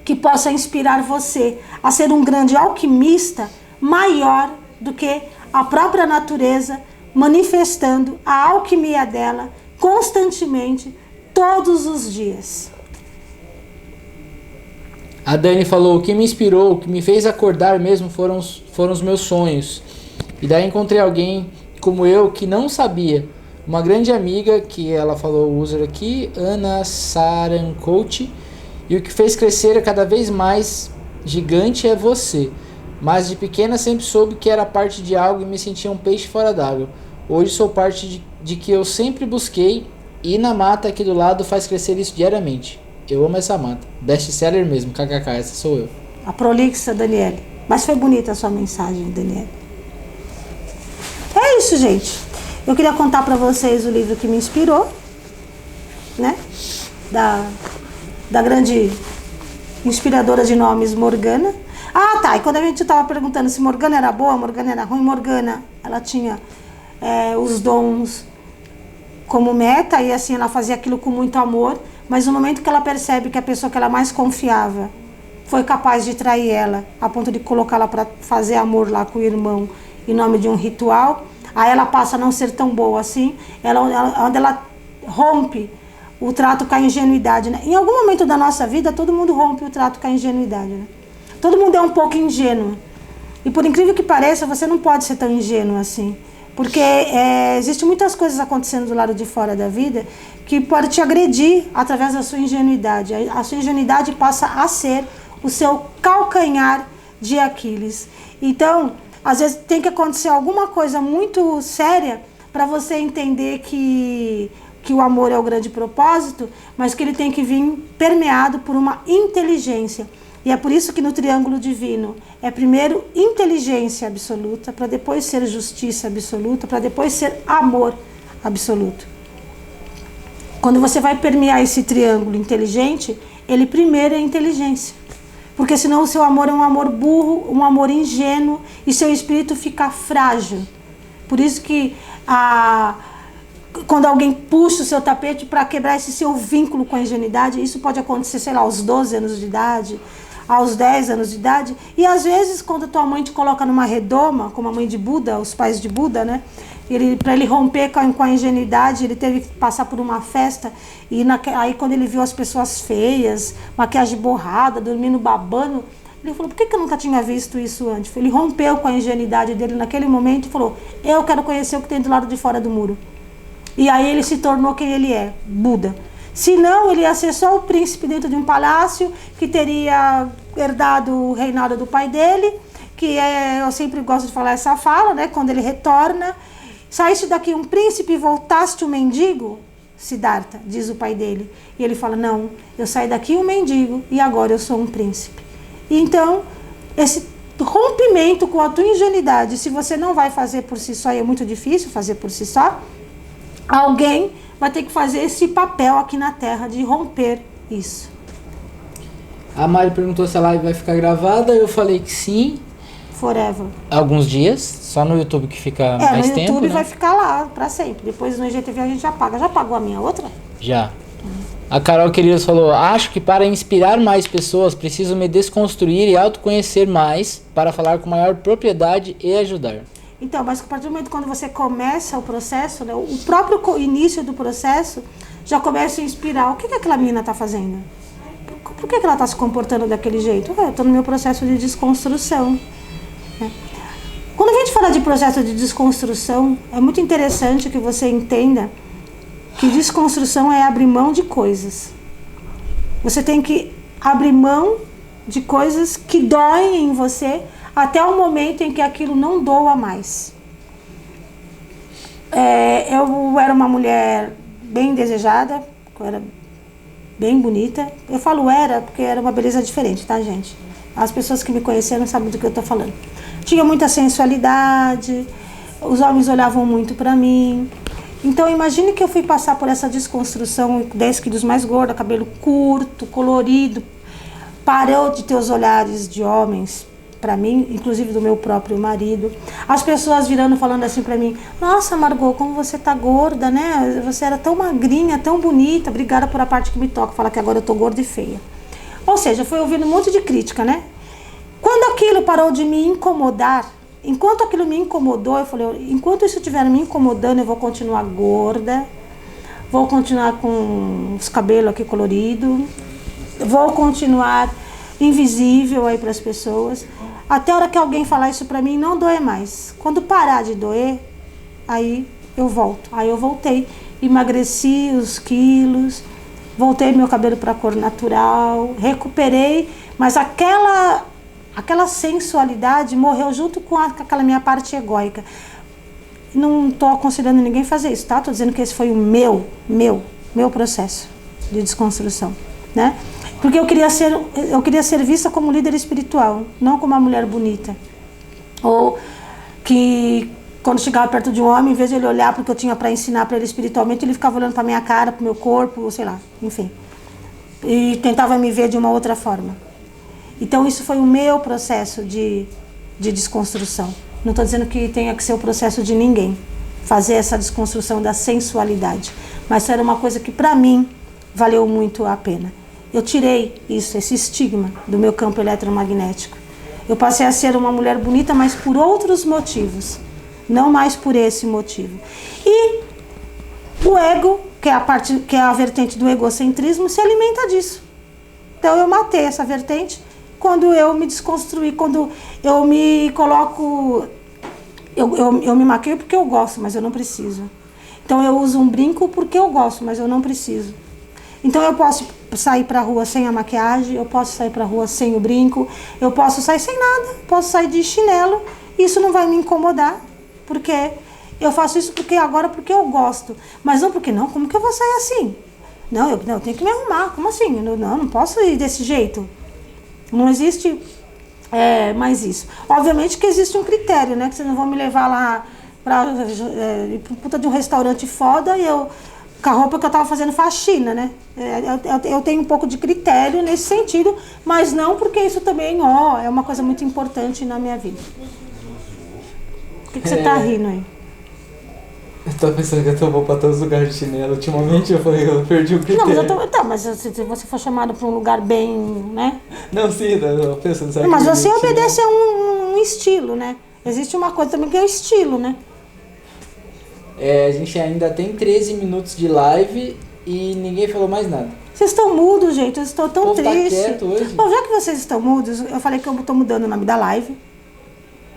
que possa inspirar você a ser um grande alquimista maior do que a própria natureza manifestando a alquimia dela constantemente, todos os dias. A Dani falou, o que me inspirou, o que me fez acordar mesmo foram os meus sonhos. E daí encontrei alguém como eu que não sabia. Uma grande amiga, que ela falou o user aqui, Ana Sarancoach, e o que fez crescer cada vez mais gigante é você. Mas de pequena sempre soube que era parte de algo e me sentia um peixe fora d'água. Hoje sou parte de que eu sempre busquei, e na mata aqui do lado faz crescer isso diariamente. Eu amo essa mata. Best seller mesmo, kkk, essa sou eu. A prolixa, Daniele. Mas foi bonita a sua mensagem, Daniele. É isso, gente. Eu queria contar para vocês o livro que me inspirou, né? Da grande inspiradora de nomes, Morgana. Ah, tá. E quando a gente estava perguntando se Morgana era boa, Morgana era ruim, Morgana, ela tinha os dons como meta, e assim, ela fazia aquilo com muito amor, mas no momento que ela percebe que a pessoa que ela mais confiava foi capaz de trair ela, a ponto de colocá-la para fazer amor lá com o irmão em nome de um ritual, aí ela passa a não ser tão boa assim, onde ela rompe o trato com a ingenuidade, né? Em algum momento da nossa vida, todo mundo rompe o trato com a ingenuidade, né? Todo mundo é um pouco ingênuo. E por incrível que pareça, você não pode ser tão ingênuo assim. Porque existem muitas coisas acontecendo do lado de fora da vida que pode te agredir através da sua ingenuidade. A sua ingenuidade passa a ser o seu calcanhar de Aquiles. Então, às vezes tem que acontecer alguma coisa muito séria para você entender que o amor é o grande propósito, mas que ele tem que vir permeado por uma inteligência. E é por isso que no triângulo divino é primeiro inteligência absoluta, para depois ser justiça absoluta, para depois ser amor absoluto. Quando você vai permear esse triângulo inteligente, ele primeiro é inteligência. Porque senão o seu amor é um amor burro, um amor ingênuo, e seu espírito fica frágil. Por isso que quando alguém puxa o seu tapete para quebrar esse seu vínculo com a ingenuidade, isso pode acontecer, sei lá, aos 12 anos de idade, aos 10 anos de idade, e às vezes quando a tua mãe te coloca numa redoma, como a mãe de Buda, os pais de Buda, né? Para ele romper com a ingenuidade, ele teve que passar por uma festa, e aí quando ele viu as pessoas feias, maquiagem borrada, dormindo babando, ele falou, por que eu nunca tinha visto isso antes? Ele rompeu com a ingenuidade dele naquele momento e falou, eu quero conhecer o que tem do lado de fora do muro. E aí ele se tornou quem ele é, Buda. Senão, ele ia ser só o príncipe dentro de um palácio, que teria herdado o reinado do pai dele, eu sempre gosto de falar essa fala, né? Quando ele retorna, saíste daqui um príncipe e voltaste um mendigo, Siddhartha, diz o pai dele. E ele fala, não, eu saí daqui um mendigo e agora eu sou um príncipe. E então, esse rompimento com a tua ingenuidade, se você não vai fazer por si só, e é muito difícil fazer por si só, alguém vai ter que fazer esse papel aqui na Terra de romper isso. A Mari perguntou se a live vai ficar gravada, eu falei que sim. Forever. Alguns dias, só no YouTube que fica mais tempo, no YouTube né? vai ficar lá pra sempre. Depois no IGTV a gente apaga. Já apagou a minha outra? Já. A Carol Queridos falou, acho que para inspirar mais pessoas preciso me desconstruir e autoconhecer mais para falar com maior propriedade e ajudar. Então, mas a partir do momento quando você começa o processo, né, o próprio início do processo já começa a inspirar. O que aquela menina está fazendo? Por que ela está se comportando daquele jeito? Eu estou no meu processo de desconstrução. Né? Quando a gente fala de processo de desconstrução, é muito interessante que você entenda que desconstrução é abrir mão de coisas. Você tem que abrir mão de coisas que doem em você até o momento em que aquilo não doa mais. Eu era uma mulher bem desejada, eu era bem bonita. Eu falo era porque era uma beleza diferente, tá, gente? As pessoas que me conheceram sabem do que eu tô falando. Tinha muita sensualidade, os homens olhavam muito pra mim. Então imagine que eu fui passar por essa desconstrução, 10 quilos mais gorda, cabelo curto, colorido, parou de ter os olhares de homens pra mim, inclusive do meu próprio marido. As pessoas virando falando assim pra mim, nossa Margot, como você tá gorda, né? Você era tão magrinha, tão bonita, obrigada por a parte que me toca, falar que agora eu tô gorda e feia. Ou seja, foi ouvindo um monte de crítica, né? Quando aquilo parou de me incomodar, enquanto aquilo me incomodou, eu falei, enquanto isso estiver me incomodando, eu vou continuar gorda, vou continuar com os cabelos aqui coloridos, vou continuar invisível aí para as pessoas, até a hora que alguém falar isso para mim, não doer mais. Quando parar de doer, aí eu volto. Aí eu voltei, emagreci os quilos, voltei meu cabelo para a cor natural, recuperei, mas aquela sensualidade morreu junto com aquela minha parte egóica. Não estou aconselhando ninguém a fazer isso, tá? Estou dizendo que esse foi o meu processo de desconstrução, né? Porque eu queria ser vista como líder espiritual, não como uma mulher bonita. Ou que quando chegava perto de um homem, em vez de ele olhar para o que eu tinha para ensinar para ele espiritualmente, ele ficava olhando para minha cara, para o meu corpo, sei lá, enfim. E tentava me ver de uma outra forma. Então isso foi o meu processo de desconstrução. Não estou dizendo que tenha que ser o processo de ninguém, fazer essa desconstrução da sensualidade. Mas era uma coisa que para mim valeu muito a pena. Eu tirei isso, esse estigma do meu campo eletromagnético. Eu passei a ser uma mulher bonita, mas por outros motivos, não mais por esse motivo. E o ego, que é a vertente do egocentrismo, se alimenta disso. Então eu matei essa vertente quando eu me desconstruí, quando eu me coloco Eu me maquio porque eu gosto, mas eu não preciso. Então eu uso um brinco porque eu gosto, mas eu não preciso. Então eu posso sair pra rua sem a maquiagem, eu posso sair pra rua sem o brinco, eu posso sair sem nada, posso sair de chinelo, isso não vai me incomodar, porque eu faço isso porque eu gosto, mas não porque não, como que eu vou sair assim? Não, eu tenho que me arrumar, como assim? Não posso ir desse jeito. Não existe mais isso. Obviamente que existe um critério, né? Que vocês não vão me levar lá pra puta de um restaurante foda e eu com a roupa que eu tava fazendo faxina, né? Eu tenho um pouco de critério nesse sentido, mas não porque isso também, é uma coisa muito importante na minha vida. O que você tá rindo aí? Eu tô pensando que eu tô bom pra todos os lugares de chinelo. Ultimamente eu perdi o critério. Não, mas se você for chamado pra um lugar bem, né? Não, sim, eu penso nisso. Mas você obedece a um estilo, né? Existe uma coisa também que é o estilo, né? A gente ainda tem 13 minutos de live e ninguém falou mais nada. Vocês estão mudos, gente. Eu estou tão triste. Tá quieto hoje. Bom, já que vocês estão mudos, eu falei que eu tô mudando o nome da live.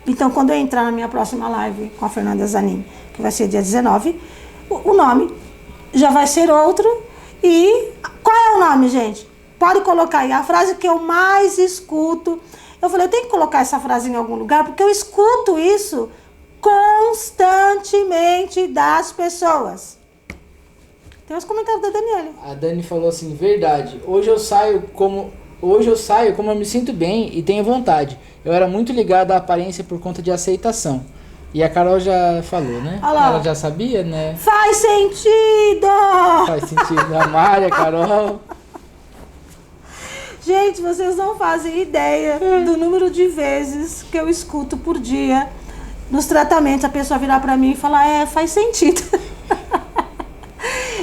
Então, quando eu entrar na minha próxima live com a Fernanda Zanin, que vai ser dia 19, o nome já vai ser outro. E qual é o nome, gente? Pode colocar aí. A frase que eu mais escuto. Eu falei, eu tenho que colocar essa frase em algum lugar, porque eu escuto isso constantemente das pessoas. Tem os comentários da Daniela. A Dani falou assim, verdade. Hoje eu saio como eu me sinto bem e tenho vontade. Eu era muito ligada à aparência por conta de aceitação. E a Carol já falou, né? Ela já sabia, né? Faz sentido! Faz sentido. A Mari, a Carol. Gente, vocês não fazem ideia do número de vezes que eu escuto por dia nos tratamentos a pessoa virar pra mim e falar, faz sentido.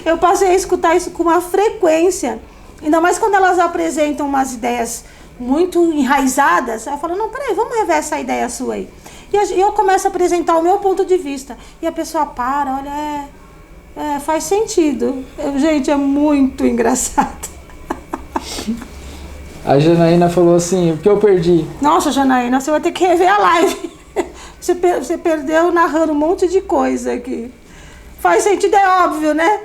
Eu passei a escutar isso com uma frequência. Ainda mais quando elas apresentam umas ideias muito enraizadas. Eu falo, não, peraí, vamos rever essa ideia sua aí. E eu começo a apresentar o meu ponto de vista. E a pessoa para, olha, faz sentido. Gente, é muito engraçado. A Janaína falou assim, o que eu perdi? Nossa, Janaína, você vai ter que rever a live. Você perdeu narrando um monte de coisa aqui. Faz sentido, é óbvio, né?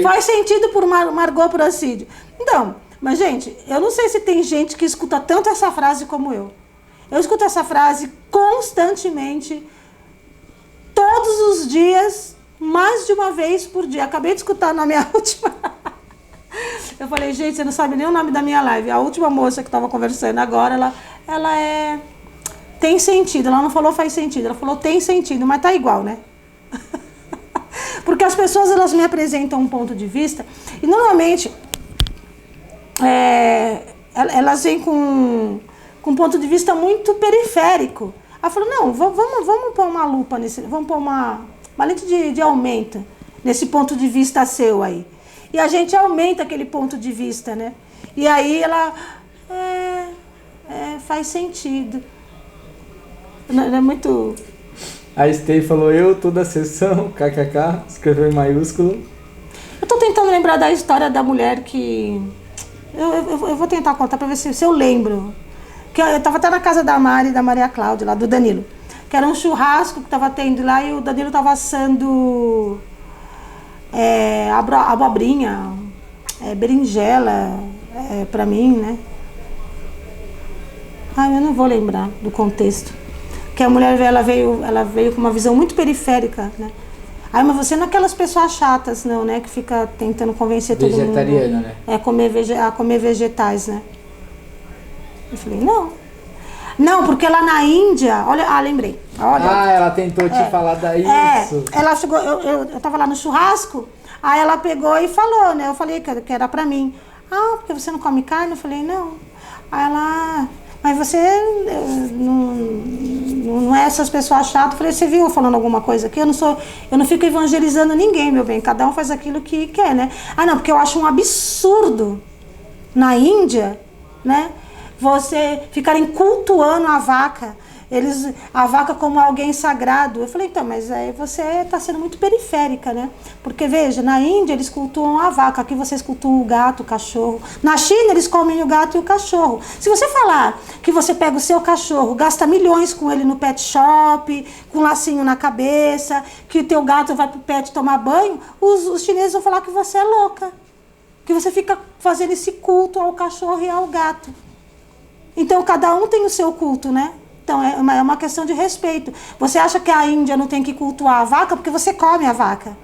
Faz sentido por Margot Procídio. Então, mas gente, eu não sei se tem gente que escuta tanto essa frase como eu. Eu escuto essa frase constantemente, todos os dias, mais de uma vez por dia. Acabei de escutar na minha última. Eu falei, gente, você não sabe nem o nome da minha live. A última moça que estava conversando agora, ela tem sentido. Ela não falou faz sentido, ela falou tem sentido, mas tá igual, né? Porque as pessoas, elas me apresentam um ponto de vista e normalmente elas vêm com um ponto de vista muito periférico. Ela falou, não, vamos pôr uma lupa nesse, vamos pôr uma lente de aumento nesse ponto de vista seu aí. E a gente aumenta aquele ponto de vista, né? E aí ela faz sentido. Não é muito... A Stey falou, toda a sessão, kkk, escreveu em maiúsculo. Eu tô tentando lembrar da história da mulher que... Eu vou tentar contar pra ver se eu lembro. Que eu tava até na casa da Mari, da Maria Cláudia, lá do Danilo. Que era um churrasco que tava tendo lá e o Danilo tava assando abobrinha, berinjela, pra mim, né? Eu não vou lembrar do contexto. Que a mulher ela veio com uma visão muito periférica, né? Mas você não é aquelas pessoas chatas, não, né? Que fica tentando convencer todo mundo. Vegetariana, né? A comer vegetais, né? Eu falei, não. Não, porque lá na Índia, olha, lembrei. Olha, ela tentou te falar daí isso. Ela chegou, eu tava lá no churrasco, aí ela pegou e falou, né? Eu falei que era pra mim. Porque você não come carne? Eu falei, não. Aí ela... Mas você não é essas pessoas chatas. Eu falei, você viu eu falando alguma coisa aqui? Eu não fico evangelizando ninguém, meu bem. Cada um faz aquilo que quer, né? Não, porque eu acho um absurdo na Índia, né? Você ficarem cultuando a vaca. a vaca como alguém sagrado. Eu falei, então, mas aí você está sendo muito periférica, né? Porque, veja, na Índia eles cultuam a vaca, aqui vocês cultuam o gato, o cachorro. Na China eles comem o gato e o cachorro. Se você falar que você pega o seu cachorro, gasta milhões com ele no pet shop, com lacinho na cabeça, que o teu gato vai pro pet tomar banho, os chineses vão falar que você é louca. Que você fica fazendo esse culto ao cachorro e ao gato. Então, cada um tem o seu culto, né? Então, é uma questão de respeito. Você acha que a Índia não tem que cultuar a vaca porque você come a vaca.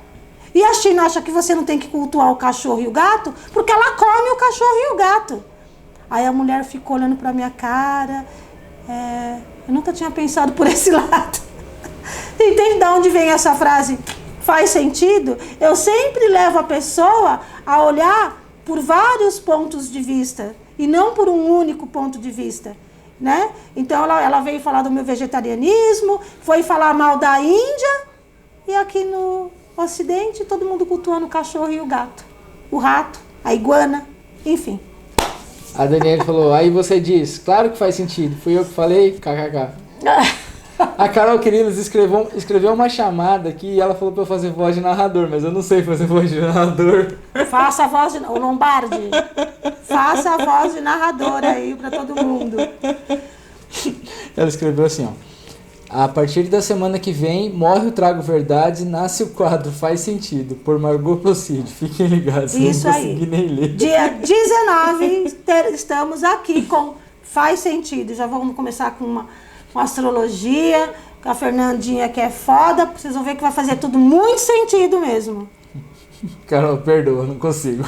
E a China acha que você não tem que cultuar o cachorro e o gato porque ela come o cachorro e o gato. Aí a mulher ficou olhando pra minha cara. Eu nunca tinha pensado por esse lado. Entende de onde vem essa frase? Faz sentido? Eu sempre levo a pessoa a olhar por vários pontos de vista e não por um único ponto de vista, né? Então ela veio falar do meu vegetarianismo, foi falar mal da Índia, e aqui no Ocidente todo mundo cultuando o cachorro e o gato, o rato, a iguana, enfim. A Daniela falou, aí você diz, claro que faz sentido, fui eu que falei, kkk. A Carol Quirilos escreveu uma chamada aqui e ela falou pra eu fazer voz de narrador, mas eu não sei fazer voz de narrador. Faça a voz de... O Lombardi, faça a voz de narrador aí pra todo mundo. Ela escreveu assim, ó. A partir da semana que vem, morre o Trago Verdades e nasce o quadro Faz Sentido, por Margot Procide. Fiquem ligados, isso não consegui nem ler. Dia 19, estamos aqui com Faz Sentido. Já vamos começar com astrologia, com a Fernandinha que é foda. Vocês vão ver que vai fazer tudo muito sentido mesmo. Carol, perdoa, não consigo.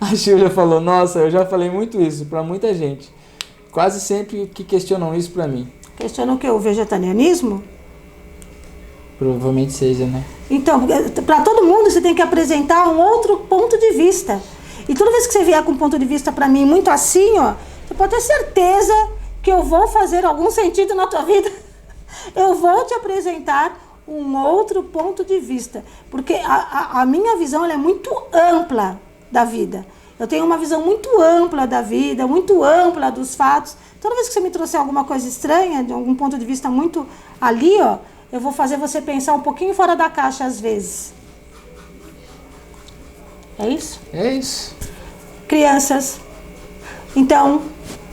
A Silvia falou, nossa, eu já falei muito isso pra muita gente. Quase sempre que questionam isso pra mim. Questionam o quê? O vegetarianismo? Provavelmente seja, né? Então, pra todo mundo você tem que apresentar um outro ponto de vista. E toda vez que você vier com um ponto de vista pra mim muito assim, ó, você pode ter certeza que eu vou fazer algum sentido na tua vida. Eu vou te apresentar um outro ponto de vista. Porque a minha visão ela é muito ampla da vida. Eu tenho uma visão muito ampla da vida, muito ampla dos fatos. Toda vez que você me trouxer alguma coisa estranha, de algum ponto de vista muito ali, ó, eu vou fazer você pensar um pouquinho fora da caixa às vezes. É isso? É isso. Crianças, então...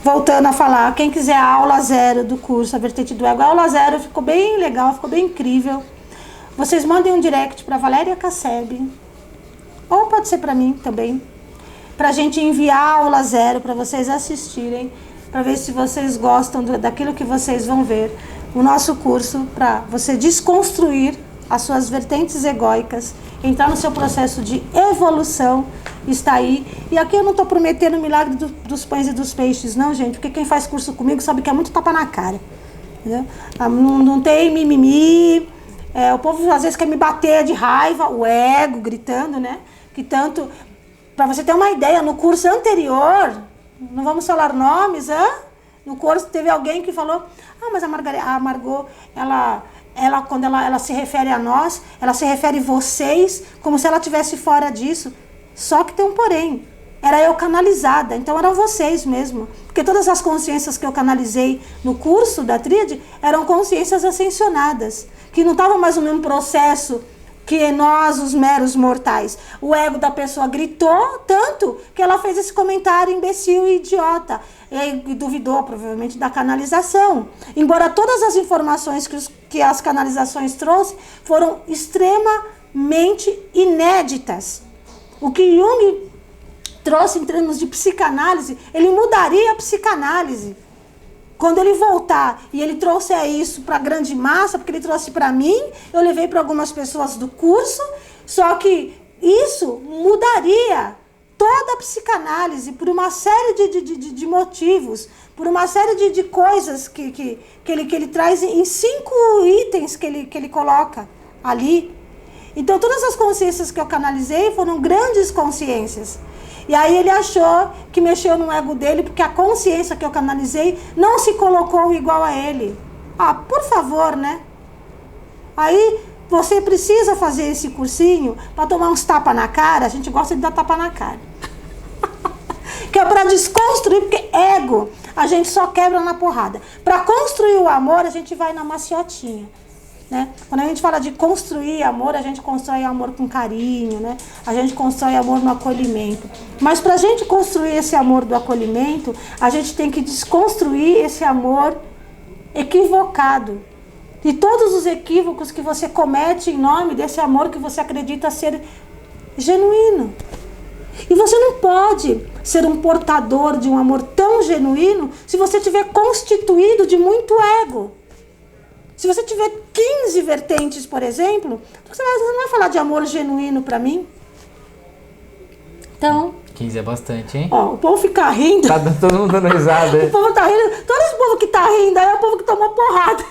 Voltando a falar, quem quiser a aula 0 do curso A Vertente do Ego, a aula 0 ficou bem legal, ficou bem incrível. Vocês mandem um direct para Valéria Casseb, ou pode ser para mim também, para a gente enviar a aula 0 para vocês assistirem, para ver se vocês gostam daquilo que vocês vão ver. O nosso curso para você desconstruir as suas vertentes egóicas, entrar no seu processo de evolução, está aí. E aqui eu não estou prometendo o milagre dos pães e dos peixes, não, gente, porque quem faz curso comigo sabe que é muito tapa na cara. Entendeu? Não tem mimimi, o povo às vezes quer me bater de raiva, o ego gritando, né? Que tanto, para você ter uma ideia, no curso anterior, não vamos falar nomes, no curso teve alguém que falou, mas a Margot, ela quando ela se refere a nós, ela se refere a vocês, como se ela estivesse fora disso. Só que tem um porém. Era eu canalizada, então eram vocês mesmo. Porque todas as consciências que eu canalizei no curso da Tríade eram consciências ascensionadas, que não estavam mais no mesmo processo que nós, os meros mortais. O ego da pessoa gritou tanto que ela fez esse comentário imbecil e idiota. E duvidou, provavelmente, da canalização. Embora todas as informações que as canalizações trouxeram foram extremamente inéditas. O que Jung trouxe em termos de psicanálise, ele mudaria a psicanálise. Quando ele voltar e ele trouxe isso para a grande massa, porque ele trouxe para mim, eu levei para algumas pessoas do curso, só que isso mudaria toda a psicanálise por uma série de motivos, por uma série de coisas que ele traz em 5 itens que ele coloca ali. Então, todas as consciências que eu canalizei foram grandes consciências. E aí ele achou que mexeu no ego dele, porque a consciência que eu canalizei não se colocou igual a ele. Por favor, né? Aí você precisa fazer esse cursinho para tomar uns tapas na cara. A gente gosta de dar tapa na cara. Que é para desconstruir, porque ego. a gente só quebra na porrada. Para construir o amor, a gente vai na maciotinha. Né? Quando a gente fala de construir amor, a gente constrói amor com carinho, né? A gente constrói amor no acolhimento. Mas para a gente construir esse amor do acolhimento, a gente tem que desconstruir esse amor equivocado. E todos os equívocos que você comete em nome desse amor que você acredita ser genuíno. E você não pode ser um portador de um amor tão genuíno se você tiver constituído de muito ego. Se você tiver 15 vertentes, por exemplo, você não vai falar de amor genuíno pra mim? Então... 15 é bastante, hein? Ó, o povo fica rindo. Tá todo mundo dando risada. O povo tá rindo. Todo esse povo que tá rindo aí é o povo que tomou porrada.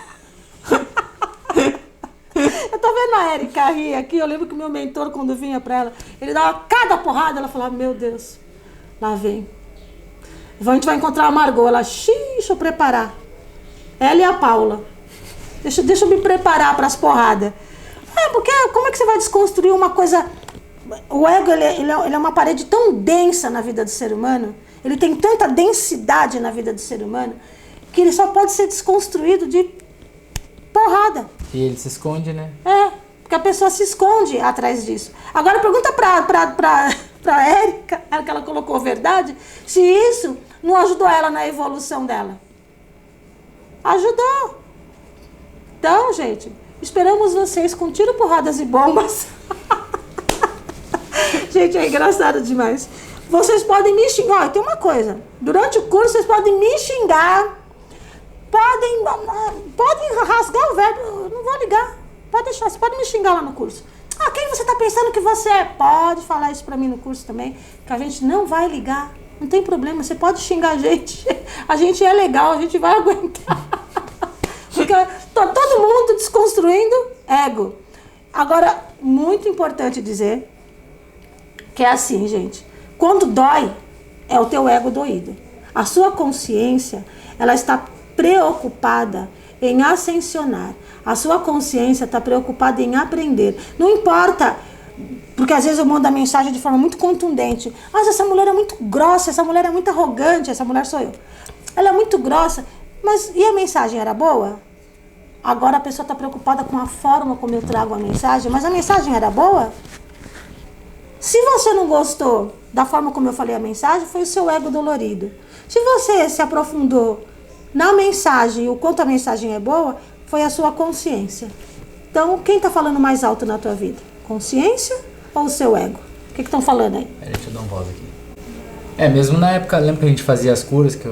Eu tô vendo a Érica rir aqui. Eu lembro que o meu mentor, quando vinha pra ela, ele dava cada porrada. Ela falava, meu Deus, lá vem. A gente vai encontrar a Margot. Ela, deixa eu preparar. Ela e a Paula. Deixa eu me preparar para as porradas. Porque como é que você vai desconstruir uma coisa... O ego, ele é uma parede tão densa na vida do ser humano, ele tem tanta densidade na vida do ser humano, que ele só pode ser desconstruído de porrada. E ele se esconde, né? Porque a pessoa se esconde atrás disso. Agora pergunta pra Érica, que ela colocou verdade, se isso não ajudou ela na evolução dela. Ajudou. Então, gente, esperamos vocês com tiro, porradas e bombas. Gente, é engraçado demais. Vocês podem me xingar. Tem uma coisa. Durante o curso, vocês podem me xingar. Podem rasgar o verbo. Eu não vou ligar. Pode deixar. Você pode me xingar lá no curso. Quem você está pensando que você é? Pode falar isso para mim no curso também. Que a gente não vai ligar. Não tem problema. Você pode xingar a gente. A gente é legal. A gente vai aguentar. Porque tá todo mundo desconstruindo ego. Agora, muito importante dizer que é assim, gente. Quando dói, é o teu ego doído. A sua consciência, ela está preocupada em ascensionar. A sua consciência está preocupada em aprender. Não importa, porque às vezes eu mando a mensagem de forma muito contundente. Mas essa mulher é muito grossa, essa mulher é muito arrogante, essa mulher sou eu. Ela é muito grossa. Mas e a mensagem era boa? Agora a pessoa está preocupada com a forma como eu trago a mensagem, mas a mensagem era boa? Se você não gostou da forma como eu falei a mensagem, foi o seu ego dolorido. Se você se aprofundou na mensagem e o quanto a mensagem é boa, foi a sua consciência. Então, quem está falando mais alto na tua vida? Consciência ou o seu ego? O que estão falando aí? Deixa eu dar um voz aqui. Mesmo na época, lembra que a gente fazia as curas que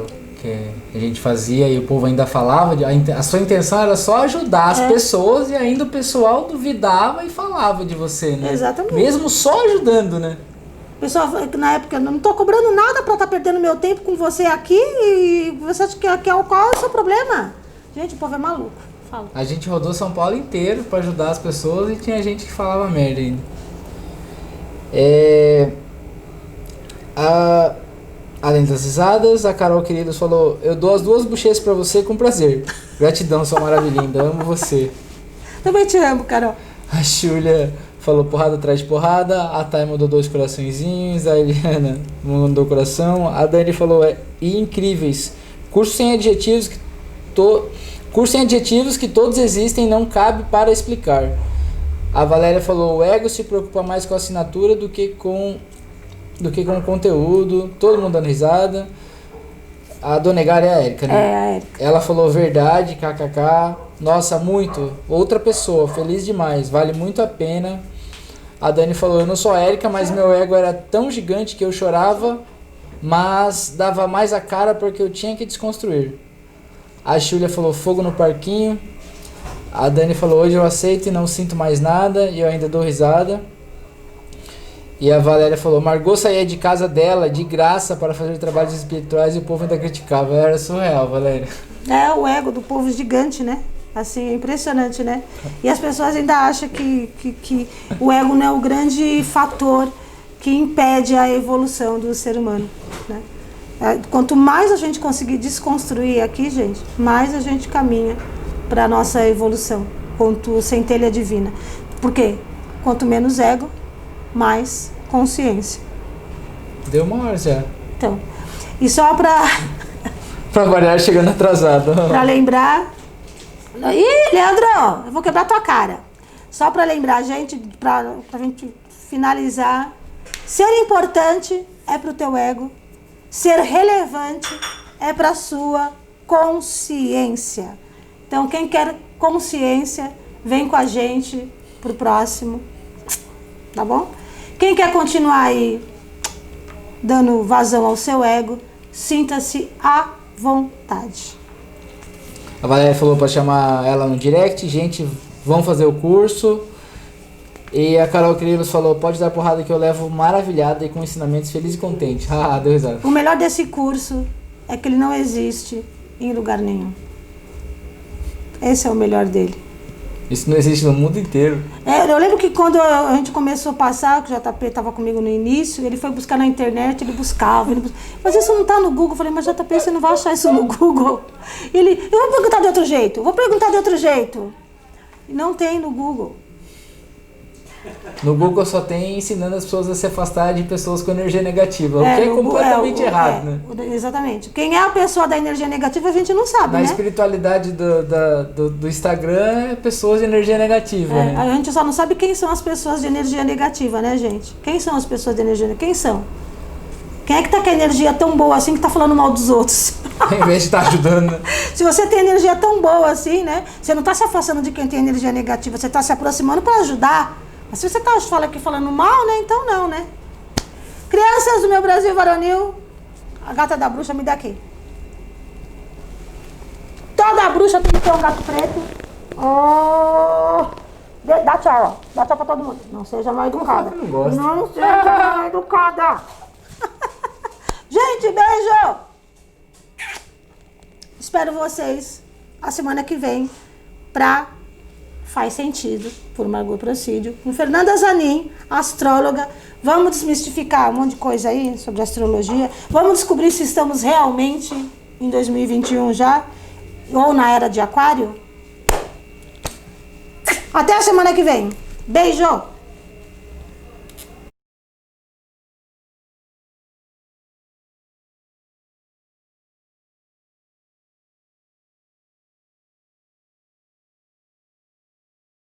a gente fazia e o povo ainda falava, a sua intenção era só ajudar as pessoas e ainda o pessoal duvidava e falava de você, né? Exatamente. Mesmo só ajudando, né? O pessoal, na época, eu não estou cobrando nada para estar perdendo meu tempo com você aqui e você acha que qual é o seu problema? Gente, o povo é maluco. Fala. A gente rodou São Paulo inteiro para ajudar as pessoas e tinha gente que falava merda ainda. Além das risadas, a Carol Queridos falou: eu dou as 2 bochechas pra você com prazer. Gratidão, sua maravilhinda, amo você. Também te amo, Carol. A Júlia falou porrada atrás de porrada. A Thay mandou 2 coraçõezinhos. A Eliana mandou coração. A Dani falou: e incríveis. Curso sem adjetivos que todos existem, não cabe para explicar. A Valéria falou: o ego se preocupa mais com a assinatura do que com o conteúdo. Todo mundo dando risada. A Dona Egara é a Érica, né? É, a Érica. Ela falou verdade, kkk. Nossa, muito. Outra pessoa, feliz demais, vale muito a pena. A Dani falou: eu não sou a Érica, mas meu ego era tão gigante que eu chorava, mas dava mais a cara porque eu tinha que desconstruir. A Júlia falou: fogo no parquinho. A Dani falou: hoje eu aceito e não sinto mais nada, e eu ainda dou risada. E a Valéria falou: Margot saía de casa dela de graça para fazer trabalhos espirituais e o povo ainda criticava. Era surreal, Valéria. É o ego do povo gigante, né? Assim, é impressionante, né? E as pessoas ainda acham que o ego não é o grande fator que impede a evolução do ser humano, né? Quanto mais a gente conseguir desconstruir aqui, gente, mais a gente caminha para a nossa evolução, quanto centelha divina. Por quê? Quanto menos ego, mais consciência. Deu uma hora já. Então, e só para Pra variar, chegando atrasado. Pra lembrar. Ih, Leandro, eu vou quebrar tua cara. Só pra lembrar, gente, pra gente finalizar. Ser importante é pro teu ego. Ser relevante é pra sua consciência. Então, quem quer consciência, vem com a gente pro próximo. Tá bom? Quem quer continuar aí dando vazão ao seu ego, sinta-se à vontade. A Valéria falou pra chamar ela no direct. Gente, vamos fazer o curso. E a Carol Crilos falou, pode dar porrada que eu levo maravilhada e com ensinamentos feliz e contente. Ah, deu risada. O melhor desse curso é que ele não existe em lugar nenhum. Esse é o melhor dele. Isso não existe no mundo inteiro. Eu lembro que quando a gente começou a passar, que o JP estava comigo no início, ele foi buscar na internet, ele buscava. Mas isso não está no Google. Eu falei, mas JP, você não vai achar isso no Google. Eu vou perguntar de outro jeito. E não tem no Google. No Google só tem ensinando as pessoas a se afastar de pessoas com energia negativa, o que é completamente errado, né? Exatamente. Quem é a pessoa da energia negativa a gente não sabe, Na né? espiritualidade do Instagram é pessoas de energia negativa, né? A gente só não sabe quem são as pessoas de energia negativa, né, gente? Quem são as pessoas de energia negativa? Quem são? Quem é que tá com a energia tão boa assim que tá falando mal dos outros? Em vez de estar ajudando, né? Se você tem energia tão boa assim, né? Você não tá se afastando de quem tem energia negativa, você tá se aproximando para ajudar. Mas se você tá falando mal, né? Então não, né? Crianças do meu Brasil varonil, a gata da bruxa me dá aqui. Toda bruxa tem que ter um gato preto. Oh, dá tchau, ó. Dá tchau pra todo mundo. Não seja mal educada. Não seja mal educada. Gente, beijo! Espero vocês a semana que vem pra Faz Sentido, por Margot Procídio, com Fernanda Zanin, astróloga. Vamos desmistificar um monte de coisa aí sobre astrologia. Vamos descobrir se estamos realmente em 2021 já, ou na era de Aquário. Até a semana que vem. Beijo!